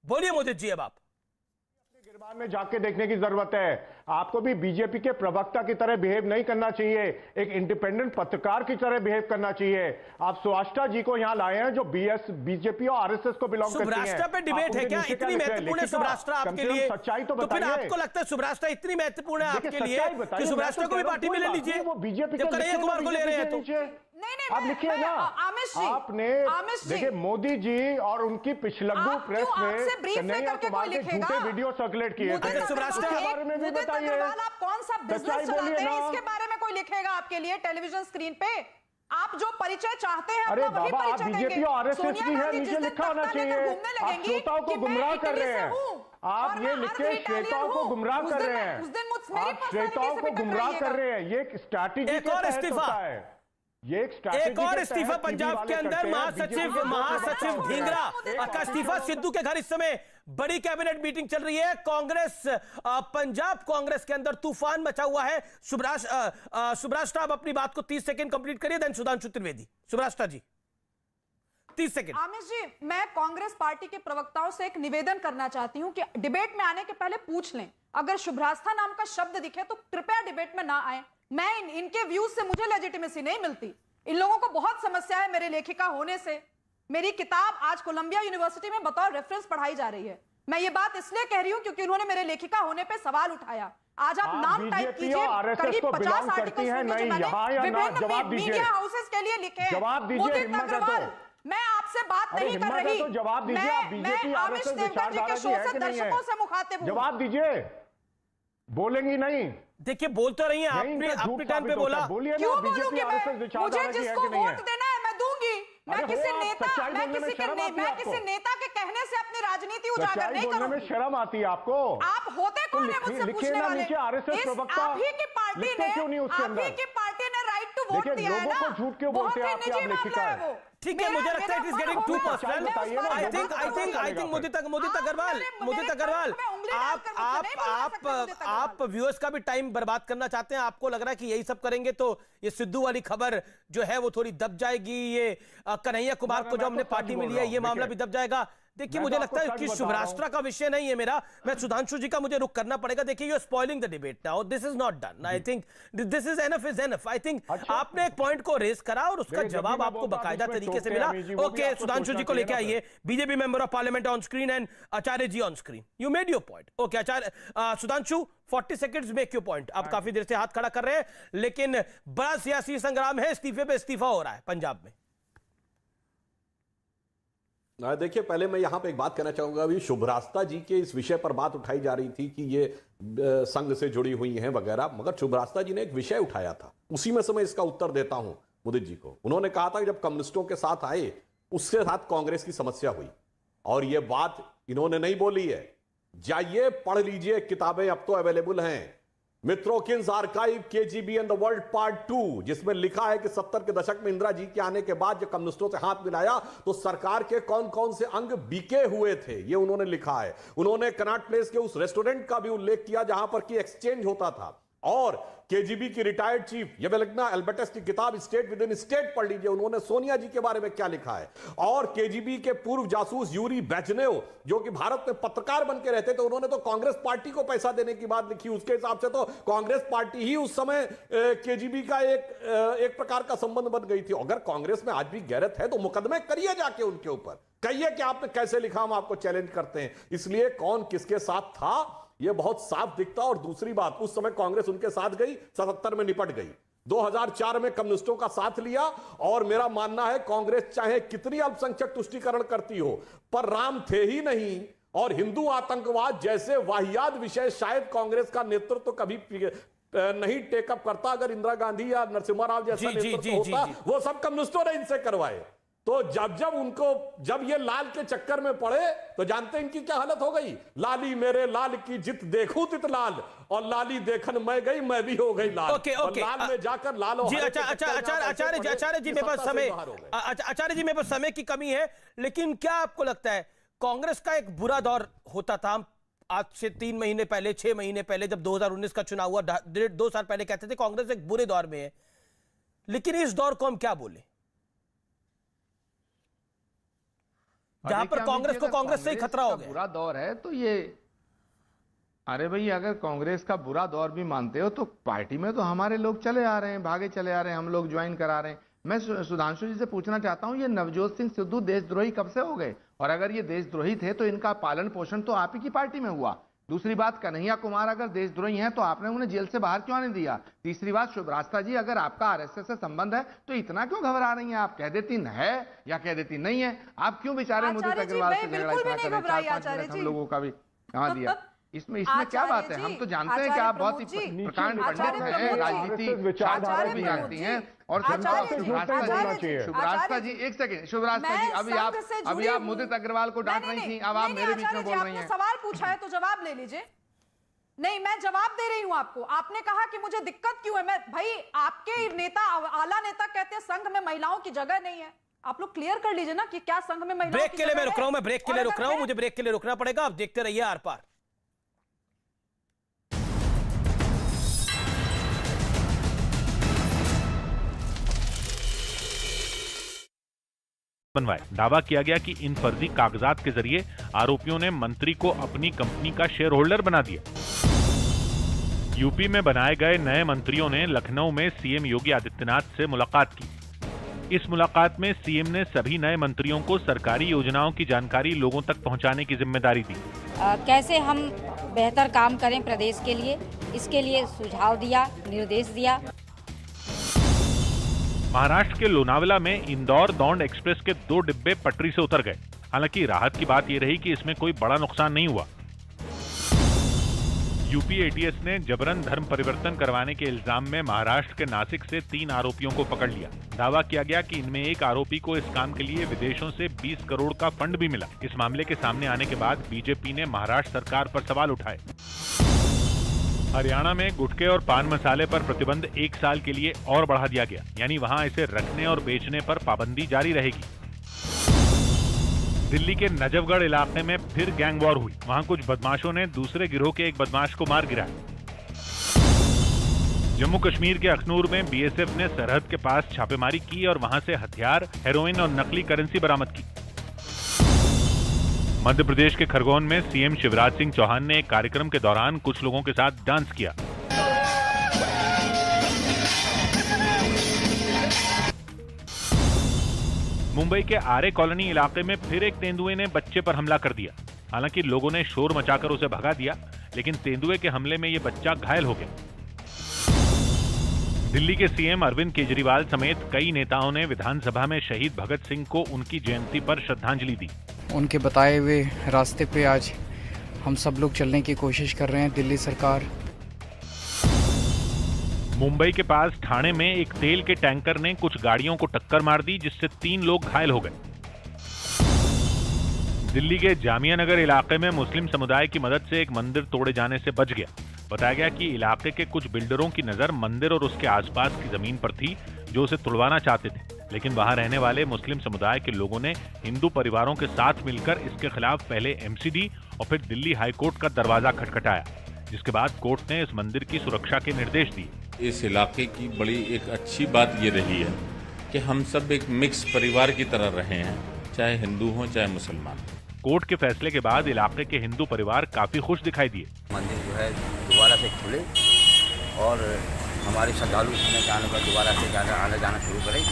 बोलिए मोदित जी, अब आप। गिरबान में जाके देखने की जरूरत है। आपको भी बीजेपी के प्रवक्ता की तरह बिहेव नहीं करना चाहिए, एक इंडिपेंडेंट पत्रकार की तरह बिहेव करना चाहिए। आप सुभाष जी को यहां लाए हैं जो बीजेपी और आरएसएस को बिलोंग करती हैं। सुभराष्ट्र पे डिबेट है क्या? इतनी महत्वपूर्ण है सुभराष्ट्र आपके लिए? सच्चाई तो फिर आपको लगता है सुभराष्ट्र इतनी महत्वपूर्ण है आपके लिए कि सुभराष्ट्र को भी पार्टी में ले लीजिए? वो बीजेपी जब कन्हैया कुमार को ले रहे हैं तो नहीं, आप लिखिए ना। आपने देखिए मोदी जी और उनकी पिछलग्गू प्रेस में कन्हैया कुमार के झूठे वीडियो सर्कुलेट किए थे। सुभराष्ट्र के बारे में भी बताइए। आप कौन सा बिजनेस चलाते हैं, इसके बारे में कोई लिखेगा आपके लिए टेलीविजन स्क्रीन पे? आप जो परिचय चाहते हैं अरे वही बाबा, आप परिचय बीजेपी देंगे। और आरएसएस सोनिया की है, गांधी नीचे जिस दिन लिखा होना तख्ता लेकर चाहिए। घूमने आप लगेंगी श्रोताओं को कि मैं गुमराह कर इटली रहे से हैं। हूं आप और ये मैं लिखे अर्ध इटालियन श्रोताओं को हूं। गुमराह उस कर दिन रहे हैं। उस दिन मेरी आप श्रोताओं को गुमराह कर रहे हैं। ये एक स्ट्रैटेजी के एक और तहत इस्तीफा। होता है। ये एक और इस्तीफा पंजाब के अंदर। महासचिव ढींगरा का इस्तीफा। सिद्धू के घर इस समय बड़ी कैबिनेट मीटिंग चल रही है। कांग्रेस, पंजाब कांग्रेस के अंदर तूफान मचा हुआ है। सुभराष्ट्र, आप अपनी बात को 30 सेकंड कंप्लीट करिए, देन सुधांशु त्रिवेदी। सुभराष्ट्र जी 30 सेकंड। आमिष जी, मैं कांग्रेस पार्टी के प्रवक्ताओं से एक निवेदन करना चाहती हूं कि डिबेट में आने के पहले पूछ लें, अगर शुभ्रास्था नाम का शब्द दिखे तो कृपया डिबेट में ना आए। मैं इनके व्यूज से मुझे लेजिटिमेसी नहीं मिलती। इन लोगों को बहुत समस्या है मेरे लेखिका होने से। मेरी किताब आज कोलंबिया यूनिवर्सिटी में बतौर रेफरेंस पढ़ाई जा रही है। मैं ये बात इसलिए कह रही हूं क्योंकि उन्होंने मेरे लेखिका होने पे सवाल उठाया। आज आप नाम टाइप कीजिए, करीब 50 आर्टिकल्स विभिन्न मीडिया हाउसेस के लिए लिखे हैं। मोदित अग्रवाल, मैं आपसे बात नहीं कर रही। तो जवाब दीजिए। आप बीजेपी आमिष देवकर जी के शो से दर्शकों से मुखातिब हूं। जवाब दीजिए। बोलेंगी नहीं? देखिए, बोल तो रही हैं आपने, अपने टाइम पे बोला। क्यों बोलूंगी मैं? मुझे जिसको वोट देना है मैं दूंगी। मैं किसी नेता के कहने से अपनी राजनीति उजागर नहीं करूंगी। शर्म आती है आपको? आप होते कौन है मुझसे पूछने वाले? आप ही की पार्टी ने राइट टू वोट दिया है ना। झूठ क्यों बोलते हैं? बहुत ही निजी मामला है वो। ठीक है, मुझे लगता है it is getting too personal. I think Modit Agarwal, आप व्यूअर्स का भी टाइम बर्बाद करना चाहते हैं। आपको लग रहा है कि यही सब करेंगे तो ये सिद्धू वाली खबर जो है वो थोड़ी दब जाएगी। ये कन्हैया कुमार को जो हमने पार्टी में लिया, ये मामला भी दब जाएगा। देखिए, मुझे लगता है कि शुभराष्ट्र का विषय नहीं है मेरा। मैं सुधांशु जी का मुझे रुक करना पड़ेगा। देखिए, you are spoiling the debate now. This is not done. I think this is enough. I think आपने एक पॉइंट को रेज करा और उसका जवाब आपको बाकायदा तरीके से मिला। ओके, सुधांशु जी को लेके आइए। BJP member of parliament on screen and Acharya ji on screen. You made your point. Okay Acharya, Sudhanshu 40 seconds make your point. आप काफी देर से हाथ खड़ा कर रहे हैं, लेकिन बड़ा सियासी संग्राम है। इस्तीफे पे इस्तीफा हो रहा है पंजाब में। देखिए, पहले मैं यहां पे एक बात कहना चाहूंगा। अभी शुभरास्ता जी के इस विषय पर बात उठाई जा रही थी कि ये संघ से जुड़ी हुई हैं वगैरह, मगर शुभरास्ता जी ने एक विषय उठाया था, उसी में से मैं इसका उत्तर देता हूं मुदित जी को। उन्होंने कहा था कि जब कम्युनिस्टों के साथ आए, उसके साथ कांग्रेस की समस्या हुई, और यह बात इन्होंने नहीं बोली है। जाइए पढ़ लीजिए, किताबें अब तो अवेलेबल हैं, Mitrokhin's archive KGB and the world part 2, जिसमें लिखा है कि 70 के दशक में इंदिरा जी के आने के बाद जब कम्युनिस्टों से हाथ मिलाया तो सरकार के कौन कौन से अंग बीके हुए थे, ये उन्होंने लिखा है। उन्होंने कनॉट प्लेस के उस रेस्टोरेंट का भी उल्लेख किया जहां पर कि एक्सचेंज होता था, और केजीबी की रिटायर्ड चीफ येवेल्किना एल्बर्टस की किताब स्टेट विद इन स्टेट पढ़ लीजिए, उन्होंने सोनिया जी के बारे में क्या लिखा है। और केजीबी के पूर्व जासूस यूरी बेजनेव, जो कि भारत में पत्रकार बन के रहते थे, उन्होंने तो कांग्रेस पार्टी को पैसा देने की बात लिखी। उसके हिसाब से तो कांग्रेस पार्टी ही उस समय केजीबी का एक प्रकार का संबंध बन गई थी। अगर कांग्रेस में आज भी गैरत है तो मुकदमे करिए जाके उनके ऊपर, कहिए कि आपने कैसे लिखा, हम आपको चैलेंज करते हैं। इसलिए कौन किसके साथ था यह बहुत साफ दिखता। और दूसरी बात, उस समय कांग्रेस उनके साथ गई, 77 में निपट गई, 2004 में कम्युनिस्टों का साथ लिया। और मेरा मानना है कांग्रेस चाहे कितनी अल्पसंख्यक तुष्टीकरण करती हो, पर राम थे ही नहीं, और हिंदू आतंकवाद जैसे वाहियात विषय शायद कांग्रेस का नेतृत्व कभी नहीं टेकअप करता। अगर इंदिरा गांधी या नरसिम्हा राव जैसा नेतृत्व होता, वो सब कम्युनिस्टों ने इनसे करवाए। तो जब ये लाल के चक्कर में पड़े तो जानते हैं इनकी क्या हालत हो गई। लाली मेरे लाल की जित देखूं तित लाल, और लाली देखन मैं गई, मैं भी हो गई लाल। ओके। लाल में जाकर लाल जी, आचार्य जी मेरे पास समय की कमी है, लेकिन क्या आपको लगता है कांग्रेस का एक बुरा दौर होता था? आज से 3 महीने पहले, 6 महीने पहले, जब 2019 का चुनाव हुआ, 2 साल पहले कहते थे कांग्रेस एक बुरे दौर में है, लेकिन इस दौर को हम क्या बोले, जहां पर कांग्रेस को कांग्रेस से ही खतरा हो गया? बुरा दौर है तो ये, अरे भाई, अगर कांग्रेस का बुरा दौर भी मानते हो तो पार्टी में तो हमारे लोग चले आ रहे हैं, भागे चले आ रहे हैं, हम लोग ज्वाइन करा रहे हैं। मैं सुधांशु जी से पूछना चाहता हूं, ये नवजोत सिंह सिद्धू देशद्रोही कब से हो गए? और अगर ये देशद्रोही थे तो इनका पालन पोषण तो आप ही की पार्टी में हुआ। दूसरी बात, कन्हैया कुमार अगर देशद्रोही हैं तो आपने उन्हें जेल से बाहर क्यों नहीं दिया? तीसरी बात, शुभरास्ता जी, अगर आपका आरएसएस से संबंध है तो इतना क्यों घबरा रही हैं आप? कह देती है या कह देती नहीं है, आप क्यों बेचारे मोदी अग्रवाल से झगड़ा इतना करें? 4-5 मिनट हम लोगों का भी कहाँ दिया? इसमें क्या बात है? हम तो जानते हैं कि आप बहुत ही प्रकांड पंडित हैं, राजनीति शास्त्र भी जानती हैं। और शुभरास्ता जी, एक सेकंड, शुभरास्ता जी, अभी आप मुदित अग्रवाल को डांट रही थी, अब आप मेरे बीच में बोल रही हैं। सवाल पूछा है तो जवाब ले लीजिए। नहीं, मैं जवाब दे रही हूं आपको। आपने कहा कि मुझे दिक्कत क्यों है। मैं भाई, आपके नेता, आला नेता कहते हैं संघ में महिलाओं की जगह नहीं है। आप लोग क्लियर कर लीजिए ना कि क्या संघ में महिलाओं की जगह है। ब्रेक के लिए मैं रुक रहा हूं, मुझे ब्रेक के लिए रुकना पड़ेगा। आप देखते रहिए आर पार। बनवाए। दावा किया गया कि इन फर्जी कागजात के जरिए आरोपियों ने मंत्री को अपनी कंपनी का शेयर होल्डर बना दिया। यूपी में बनाए गए नए मंत्रियों ने लखनऊ में सीएम योगी आदित्यनाथ से मुलाकात की। इस मुलाकात में सीएम ने सभी नए मंत्रियों को सरकारी योजनाओं की जानकारी लोगों तक पहुंचाने की जिम्मेदारी दी। कैसे हम बेहतर काम करें प्रदेश के लिए, इसके लिए सुझाव दिया, निर्देश दिया। महाराष्ट्र के लोनावला में इंदौर दौंड एक्सप्रेस के 2 डिब्बे पटरी से उतर गए। हालांकि राहत की बात यह रही कि इसमें कोई बड़ा नुकसान नहीं हुआ। यूपी एटीएस ने जबरन धर्म परिवर्तन करवाने के इल्जाम में महाराष्ट्र के नासिक से 3 आरोपियों को पकड़ लिया। दावा किया गया कि इनमें एक आरोपी को इस काम के लिए विदेशों से 20 करोड़ का फंड भी मिला। इस मामले के सामने आने के बाद बीजेपी ने महाराष्ट्र सरकार पर सवाल उठाए। हरियाणा में गुटखे और पान मसाले पर प्रतिबंध 1 साल के लिए और बढ़ा दिया गया, यानी वहां इसे रखने और बेचने पर पाबंदी जारी रहेगी। दिल्ली के नजफगढ़ इलाके में फिर गैंग वॉर हुई। वहां कुछ बदमाशों ने दूसरे गिरोह के एक बदमाश को मार गिराया। जम्मू कश्मीर के अखनूर में बीएसएफ ने सरहद के पास छापेमारी की और वहां से हथियार, हेरोइन और नकली करेंसी बरामद की। मध्य प्रदेश के खरगोन में सीएम शिवराज सिंह चौहान ने एक कार्यक्रम के दौरान कुछ लोगों के साथ डांस किया। मुंबई के आरे कॉलोनी इलाके में फिर एक तेंदुए ने बच्चे पर हमला कर दिया। हालांकि लोगों ने शोर मचाकर उसे भगा दिया, लेकिन तेंदुए के हमले में यह बच्चा घायल हो गया। दिल्ली के सीएम अरविंद केजरीवाल समेत कई नेताओं ने विधानसभा में शहीद भगत सिंह को उनकी जयंती पर श्रद्धांजलि दी। उनके बताए हुए रास्ते पे आज हम सब लोग चलने की कोशिश कर रहे हैं। दिल्ली सरकार। मुंबई के पास ठाणे में एक तेल के टैंकर ने कुछ गाड़ियों को टक्कर मार दी, जिससे 3 लोग घायल हो गए। दिल्ली के जामिया नगर इलाके में मुस्लिम समुदाय की मदद से एक मंदिर तोड़े जाने से बच गया। बताया गया कि इलाके के कुछ बिल्डरों की नजर मंदिर और उसके आसपास की जमीन पर थी, जो उसे तुड़वाना चाहते थे, लेकिन वहां रहने वाले मुस्लिम समुदाय के लोगों ने हिंदू परिवारों के साथ मिलकर इसके खिलाफ पहले एमसीडी और फिर दिल्ली हाईकोर्ट का दरवाजा खटखटाया, जिसके बाद कोर्ट ने इस मंदिर की सुरक्षा के निर्देश दिए। इस इलाके की बड़ी एक अच्छी बात ये रही है कि हम सब एक मिक्स परिवार की तरह रहे हैं, चाहे हिंदू हो चाहे मुसलमान। कोर्ट के फैसले के बाद इलाके के हिंदू परिवार काफी खुश दिखाई दिए। मंदिर जो है दोबारा से खुले और हमारे श्रद्धालु इसमें जाने पर दोबारा से आना जाना शुरू करें।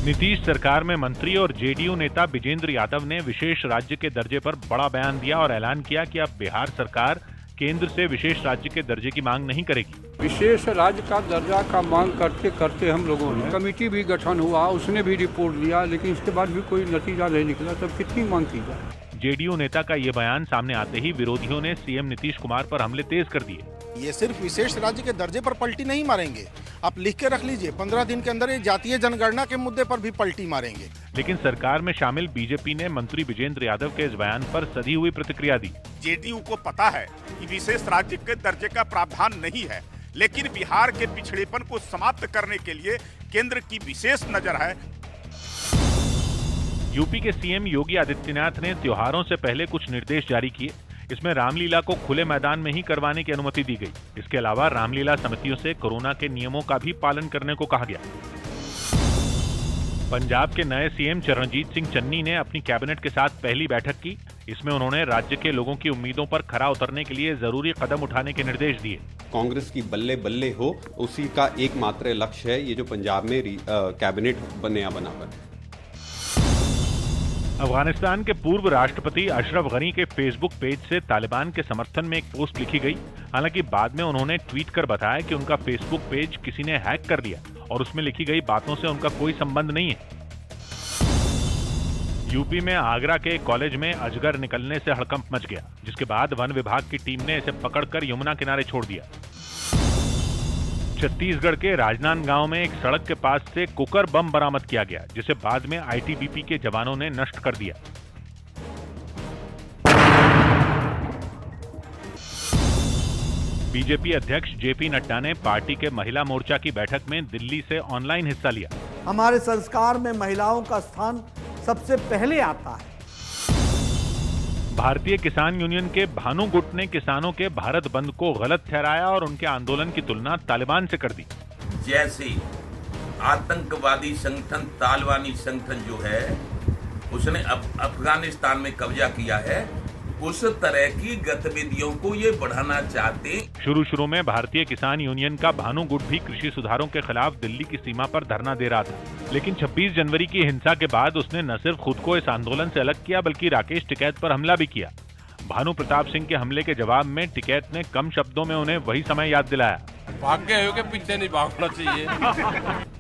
नीतीश सरकार में मंत्री और जेडीयू नेता विजेंद्र यादव ने विशेष राज्य के दर्जे पर बड़ा बयान दिया और ऐलान किया कि अब बिहार सरकार केंद्र से विशेष राज्य के दर्जे की मांग नहीं करेगी। विशेष राज्य का दर्जा का मांग करते करते हम लोगों ने कमेटी भी गठन हुआ, उसने भी रिपोर्ट दिया, लेकिन इसके बाद भी कोई नतीजा नहीं निकला। तब कितनी मांग की जाए। जेडीयू नेता का ये बयान सामने आते ही विरोधियों ने सीएम नीतीश कुमार पर हमले तेज कर दिए। ये सिर्फ विशेष राज्य के दर्जे पर पलटी नहीं मारेंगे, आप लिख के रख लीजिए, 15 दिन के अंदर ये जातीय जनगणना के मुद्दे पर भी पलटी मारेंगे। लेकिन सरकार में शामिल बीजेपी ने मंत्री विजेंद्र यादव के इस बयान पर सधी हुई प्रतिक्रिया दी। जेडीयू को पता है कि विशेष राज्य के दर्जे का प्रावधान नहीं है, लेकिन बिहार के पिछड़ेपन को समाप्त करने के लिए केंद्र की विशेष नजर है। यूपी के सीएम योगी आदित्यनाथ ने त्योहारों से पहले कुछ निर्देश जारी किए। इसमें रामलीला को खुले मैदान में ही करवाने की अनुमति दी गई। इसके अलावा रामलीला समितियों से कोरोना के नियमों का भी पालन करने को कहा गया। पंजाब के नए सीएम चरणजीत सिंह चन्नी ने अपनी कैबिनेट के साथ पहली बैठक की। इसमें उन्होंने राज्य के लोगों की उम्मीदों पर खरा उतरने के लिए जरूरी कदम उठाने के निर्देश दिए। कांग्रेस की बल्ले बल्ले हो, उसी का एकमात्र लक्ष्य है ये जो पंजाब में कैबिनेट बनया बनाकर। अफगानिस्तान के पूर्व राष्ट्रपति अशरफ गनी के फेसबुक पेज से तालिबान के समर्थन में एक पोस्ट लिखी गई। हालांकि बाद में उन्होंने ट्वीट कर बताया कि उनका फेसबुक पेज किसी ने हैक कर लिया और उसमें लिखी गई बातों से उनका कोई संबंध नहीं है। यूपी में आगरा के कॉलेज में अजगर निकलने से हड़कंप मच गया, जिसके बाद वन विभाग की टीम ने इसे पकड़कर यमुना किनारे छोड़ दिया। छत्तीसगढ़ के राजनांदगांव में एक सड़क के पास से कुकर बम बरामद किया गया, जिसे बाद में आईटीबीपी के जवानों ने नष्ट कर दिया। बीजेपी अध्यक्ष जेपी नड्डा ने पार्टी के महिला मोर्चा की बैठक में दिल्ली से ऑनलाइन हिस्सा लिया। हमारे संस्कार में महिलाओं का स्थान सबसे पहले आता है। भारतीय किसान यूनियन के भानु गुट ने किसानों के भारत बंद को गलत ठहराया और उनके आंदोलन की तुलना तालिबान से कर दी। जैसे आतंकवादी संगठन तालिबानी संगठन जो है उसने अफगानिस्तान में कब्जा किया है, उस तरह की गतिविधियों को ये बढ़ाना चाहते। शुरू में भारतीय किसान यूनियन का भानु गुट भी कृषि सुधारों के खिलाफ दिल्ली की सीमा पर धरना दे रहा था, लेकिन 26 जनवरी की हिंसा के बाद उसने न सिर्फ खुद को इस आंदोलन से अलग किया, बल्कि राकेश टिकैत पर हमला भी किया। भानु प्रताप सिंह के हमले के जवाब में टिकैत ने कम शब्दों में उन्हें वही समय याद दिलाया। भाग गए हो के पीछे नहीं भागना चाहिए।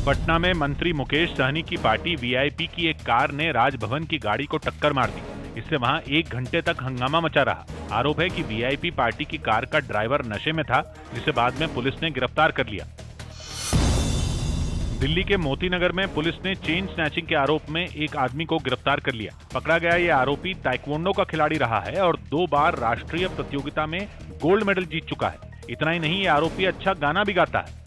पटना में मंत्री मुकेश सहनी की पार्टी वीआईपी की एक कार ने राजभवन की गाड़ी को टक्कर मार दी। इससे वहां 1 घंटे तक हंगामा मचा रहा। आरोप है कि वीआईपी पार्टी की कार का ड्राइवर नशे में था, जिसे बाद में पुलिस ने गिरफ्तार कर लिया। दिल्ली के मोती नगर में पुलिस ने चेन स्नैचिंग के आरोप में एक आदमी को गिरफ्तार कर लिया। पकड़ा गया ये आरोपी ताइक्वांडो का खिलाड़ी रहा है और 2 बार राष्ट्रीय प्रतियोगिता में गोल्ड मेडल जीत चुका है। इतना ही नहीं, ये आरोपी अच्छा गाना भी गाता है।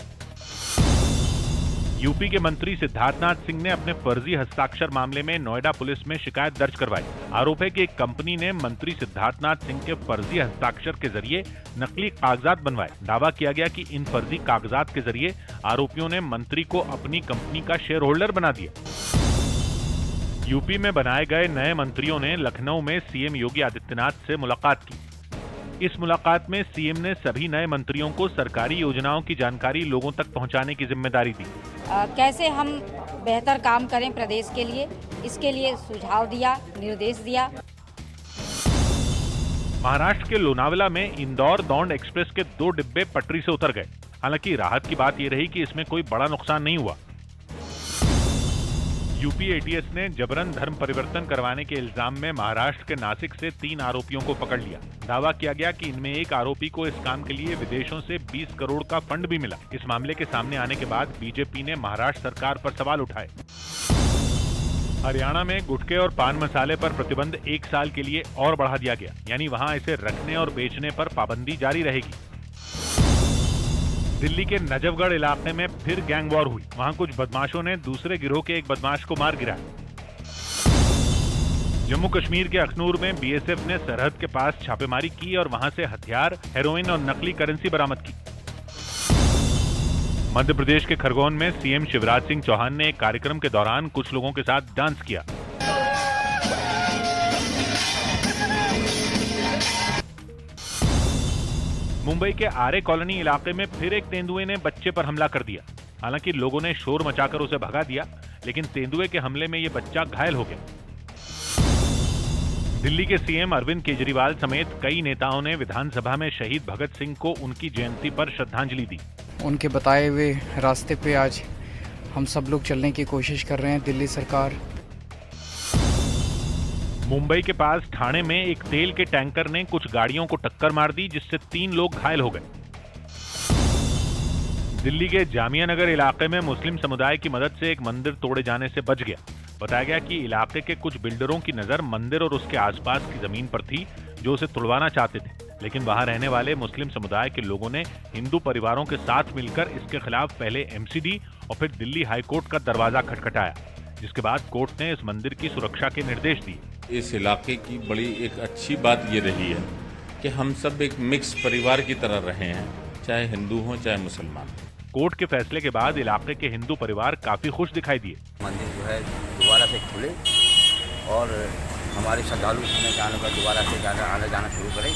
यूपी के मंत्री सिद्धार्थनाथ सिंह ने अपने फर्जी हस्ताक्षर मामले में नोएडा पुलिस में शिकायत दर्ज करवाई। आरोप है कि एक कंपनी ने मंत्री सिद्धार्थनाथ सिंह के फर्जी हस्ताक्षर के जरिए नकली कागजात बनवाए। दावा किया गया कि इन फर्जी कागजात के जरिए आरोपियों ने मंत्री को अपनी कंपनी का शेयर होल्डर बना दिया। यूपी में बनाए गए नए मंत्रियों ने लखनऊ में सीएम योगी आदित्यनाथ से मुलाकात की। इस मुलाकात में सीएम ने सभी नए मंत्रियों को सरकारी योजनाओं की जानकारी लोगों तक पहुंचाने की जिम्मेदारी दी। कैसे हम बेहतर काम करें प्रदेश के लिए, इसके लिए सुझाव दिया, निर्देश दिया। महाराष्ट्र के लोनावला में इंदौर दौंड एक्सप्रेस के 2 डिब्बे पटरी से उतर गए। हालांकि राहत की बात यह रही कि इसमें कोई बड़ा नुकसान नहीं हुआ। यूपी एटीएस ने जबरन धर्म परिवर्तन करवाने के इल्जाम में महाराष्ट्र के नासिक से 3 आरोपियों को पकड़ लिया। दावा किया गया कि इनमें एक आरोपी को इस काम के लिए विदेशों से 20 करोड़ का फंड भी मिला। इस मामले के सामने आने के बाद बीजेपी ने महाराष्ट्र सरकार पर सवाल उठाए। हरियाणा में गुटखे और पान मसाले पर प्रतिबंध 1 साल के लिए और बढ़ा दिया गया, यानी वहां इसे रखने और बेचने पर पाबंदी जारी रहेगी। दिल्ली के नजफगढ़ इलाके में फिर गैंग वॉर हुई। वहां कुछ बदमाशों ने दूसरे गिरोह के एक बदमाश को मार गिराया। जम्मू कश्मीर के अखनूर में बीएसएफ ने सरहद के पास छापेमारी की और वहां से हथियार, हेरोइन और नकली करेंसी बरामद की। मध्य प्रदेश के खरगोन में सीएम शिवराज सिंह चौहान ने एक कार्यक्रम के दौरान कुछ लोगों के साथ डांस किया। मुंबई के आरे कॉलोनी इलाके में फिर एक तेंदुए ने बच्चे पर हमला कर दिया। हालांकि लोगों ने शोर मचाकर उसे भगा दिया, लेकिन तेंदुए के हमले में यह बच्चा घायल हो गया। दिल्ली के सीएम अरविंद केजरीवाल समेत कई नेताओं ने विधानसभा में शहीद भगत सिंह को उनकी जयंती पर श्रद्धांजलि दी। उनके बताए हुए रास्ते पे आज हम सब लोग चलने की कोशिश कर रहे हैं। दिल्ली सरकार। मुंबई के पास ठाणे में एक तेल के टैंकर ने कुछ गाड़ियों को टक्कर मार दी, जिससे 3 लोग घायल हो गए। दिल्ली के जामिया नगर इलाके में मुस्लिम समुदाय की मदद से एक मंदिर तोड़े जाने से बच गया। बताया गया कि इलाके के कुछ बिल्डरों की नजर मंदिर और उसके आसपास की जमीन पर थी, जो उसे तुड़वाना चाहते थे, लेकिन वहां रहने वाले मुस्लिम समुदाय के लोगों ने हिंदू परिवारों के साथ मिलकर इसके खिलाफ पहले एमसीडी और फिर दिल्ली हाईकोर्ट का दरवाजा खटखटाया, जिसके बाद कोर्ट ने इस मंदिर की सुरक्षा के निर्देश दिए। इस इलाके की बड़ी एक अच्छी बात ये रही है कि हम सब एक मिक्स परिवार की तरह रहे हैं, चाहे हिंदू हो चाहे मुसलमान। कोर्ट के फैसले के बाद इलाके के हिंदू परिवार काफी खुश दिखाई दिए। मंदिर जो है दोबारा से खुले और हमारे श्रद्धालु उसमें जाने का दोबारा से आना जाना शुरू करें।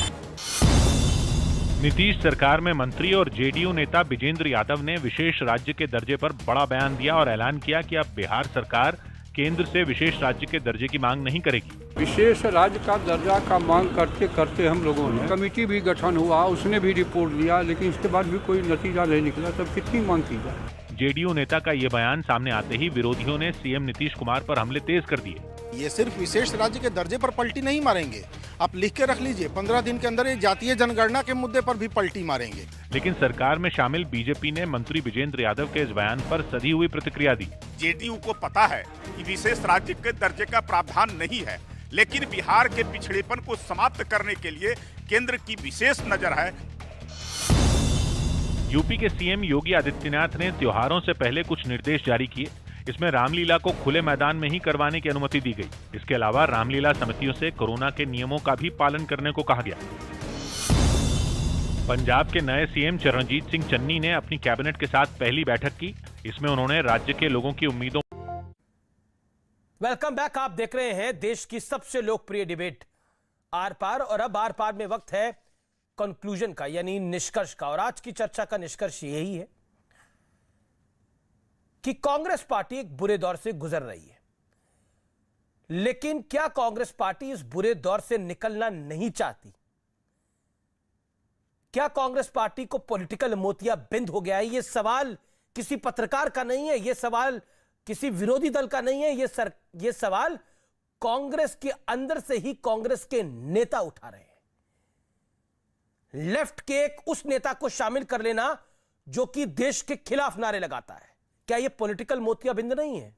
नीतीश सरकार में मंत्री और जेडीयू नेता विजेंद्र यादव ने विशेष राज्य के दर्जे पर बड़ा बयान दिया और ऐलान किया कि अब बिहार सरकार केंद्र से विशेष राज्य के दर्जे की मांग नहीं करेगी। विशेष राज्य का दर्जा का मांग करते करते हम लोगों ने कमेटी भी गठन हुआ, उसने भी रिपोर्ट दिया, लेकिन इसके बाद भी कोई नतीजा नहीं निकला। तब कितनी मांग की जाए। जेडीयू नेता का ये बयान सामने आते ही विरोधियों ने सीएम नीतीश कुमार पर हमले तेज कर दिए। ये सिर्फ विशेष राज्य के दर्जे पर पलटी नहीं मारेंगे, आप लिख के रख लीजिए, 15 दिन के अंदर ये जातीय जनगणना के मुद्दे पर भी पलटी मारेंगे। लेकिन सरकार में शामिल बीजेपी ने मंत्री विजेंद्र यादव के इस बयान पर सधी हुई प्रतिक्रिया दी। जेडीयू को पता है कि विशेष राज्य के दर्जे का प्रावधान नहीं है, लेकिन बिहार के पिछड़ेपन को समाप्त करने के लिए केंद्र की विशेष नजर है। यूपी के सीएम योगी आदित्यनाथ ने त्योहारों से पहले कुछ निर्देश जारी किए। इसमें रामलीला को खुले मैदान में ही करवाने की अनुमति दी गई। इसके अलावा रामलीला समितियों से कोरोना के नियमों का भी पालन करने को कहा गया। पंजाब के नए सीएम चरणजीत सिंह चन्नी ने अपनी कैबिनेट के साथ पहली बैठक की। इसमें उन्होंने राज्य के लोगों की उम्मीदों। Welcome back. आप देख रहे हैं देश की सबसे लोकप्रिय डिबेट आर पार, और अब आर पार में वक्त है कंक्लूजन का, यानी निष्कर्ष का। और आज की चर्चा का निष्कर्ष यही है कि कांग्रेस पार्टी एक बुरे दौर से गुजर रही है, लेकिन क्या कांग्रेस पार्टी इस बुरे दौर से निकलना नहीं चाहती? क्या कांग्रेस पार्टी को पॉलिटिकल मोतियाबिंद हो गया है? यह सवाल किसी पत्रकार का नहीं है, यह सवाल किसी विरोधी दल का नहीं है, यह सवाल कांग्रेस के अंदर से ही कांग्रेस के नेता उठा रहे हैं। लेफ्ट के एक उस नेता को शामिल कर लेना जो कि देश के खिलाफ नारे लगाता है, क्या यह पॉलिटिकल मोतियाबिंद नहीं है?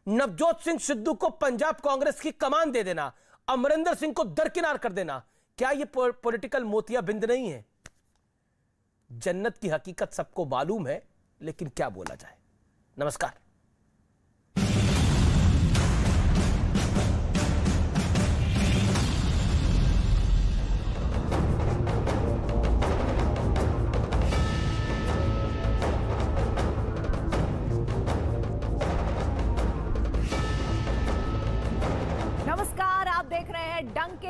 नवजोत सिंह सिद्धू को पंजाब कांग्रेस की कमान दे देना, अमरिंदर सिंह को दरकिनार कर देना, क्या यह पॉलिटिकल मोतियाबिंद नहीं है? जन्नत की हकीकत सबको मालूम है, लेकिन क्या बोला जाए। नमस्कार।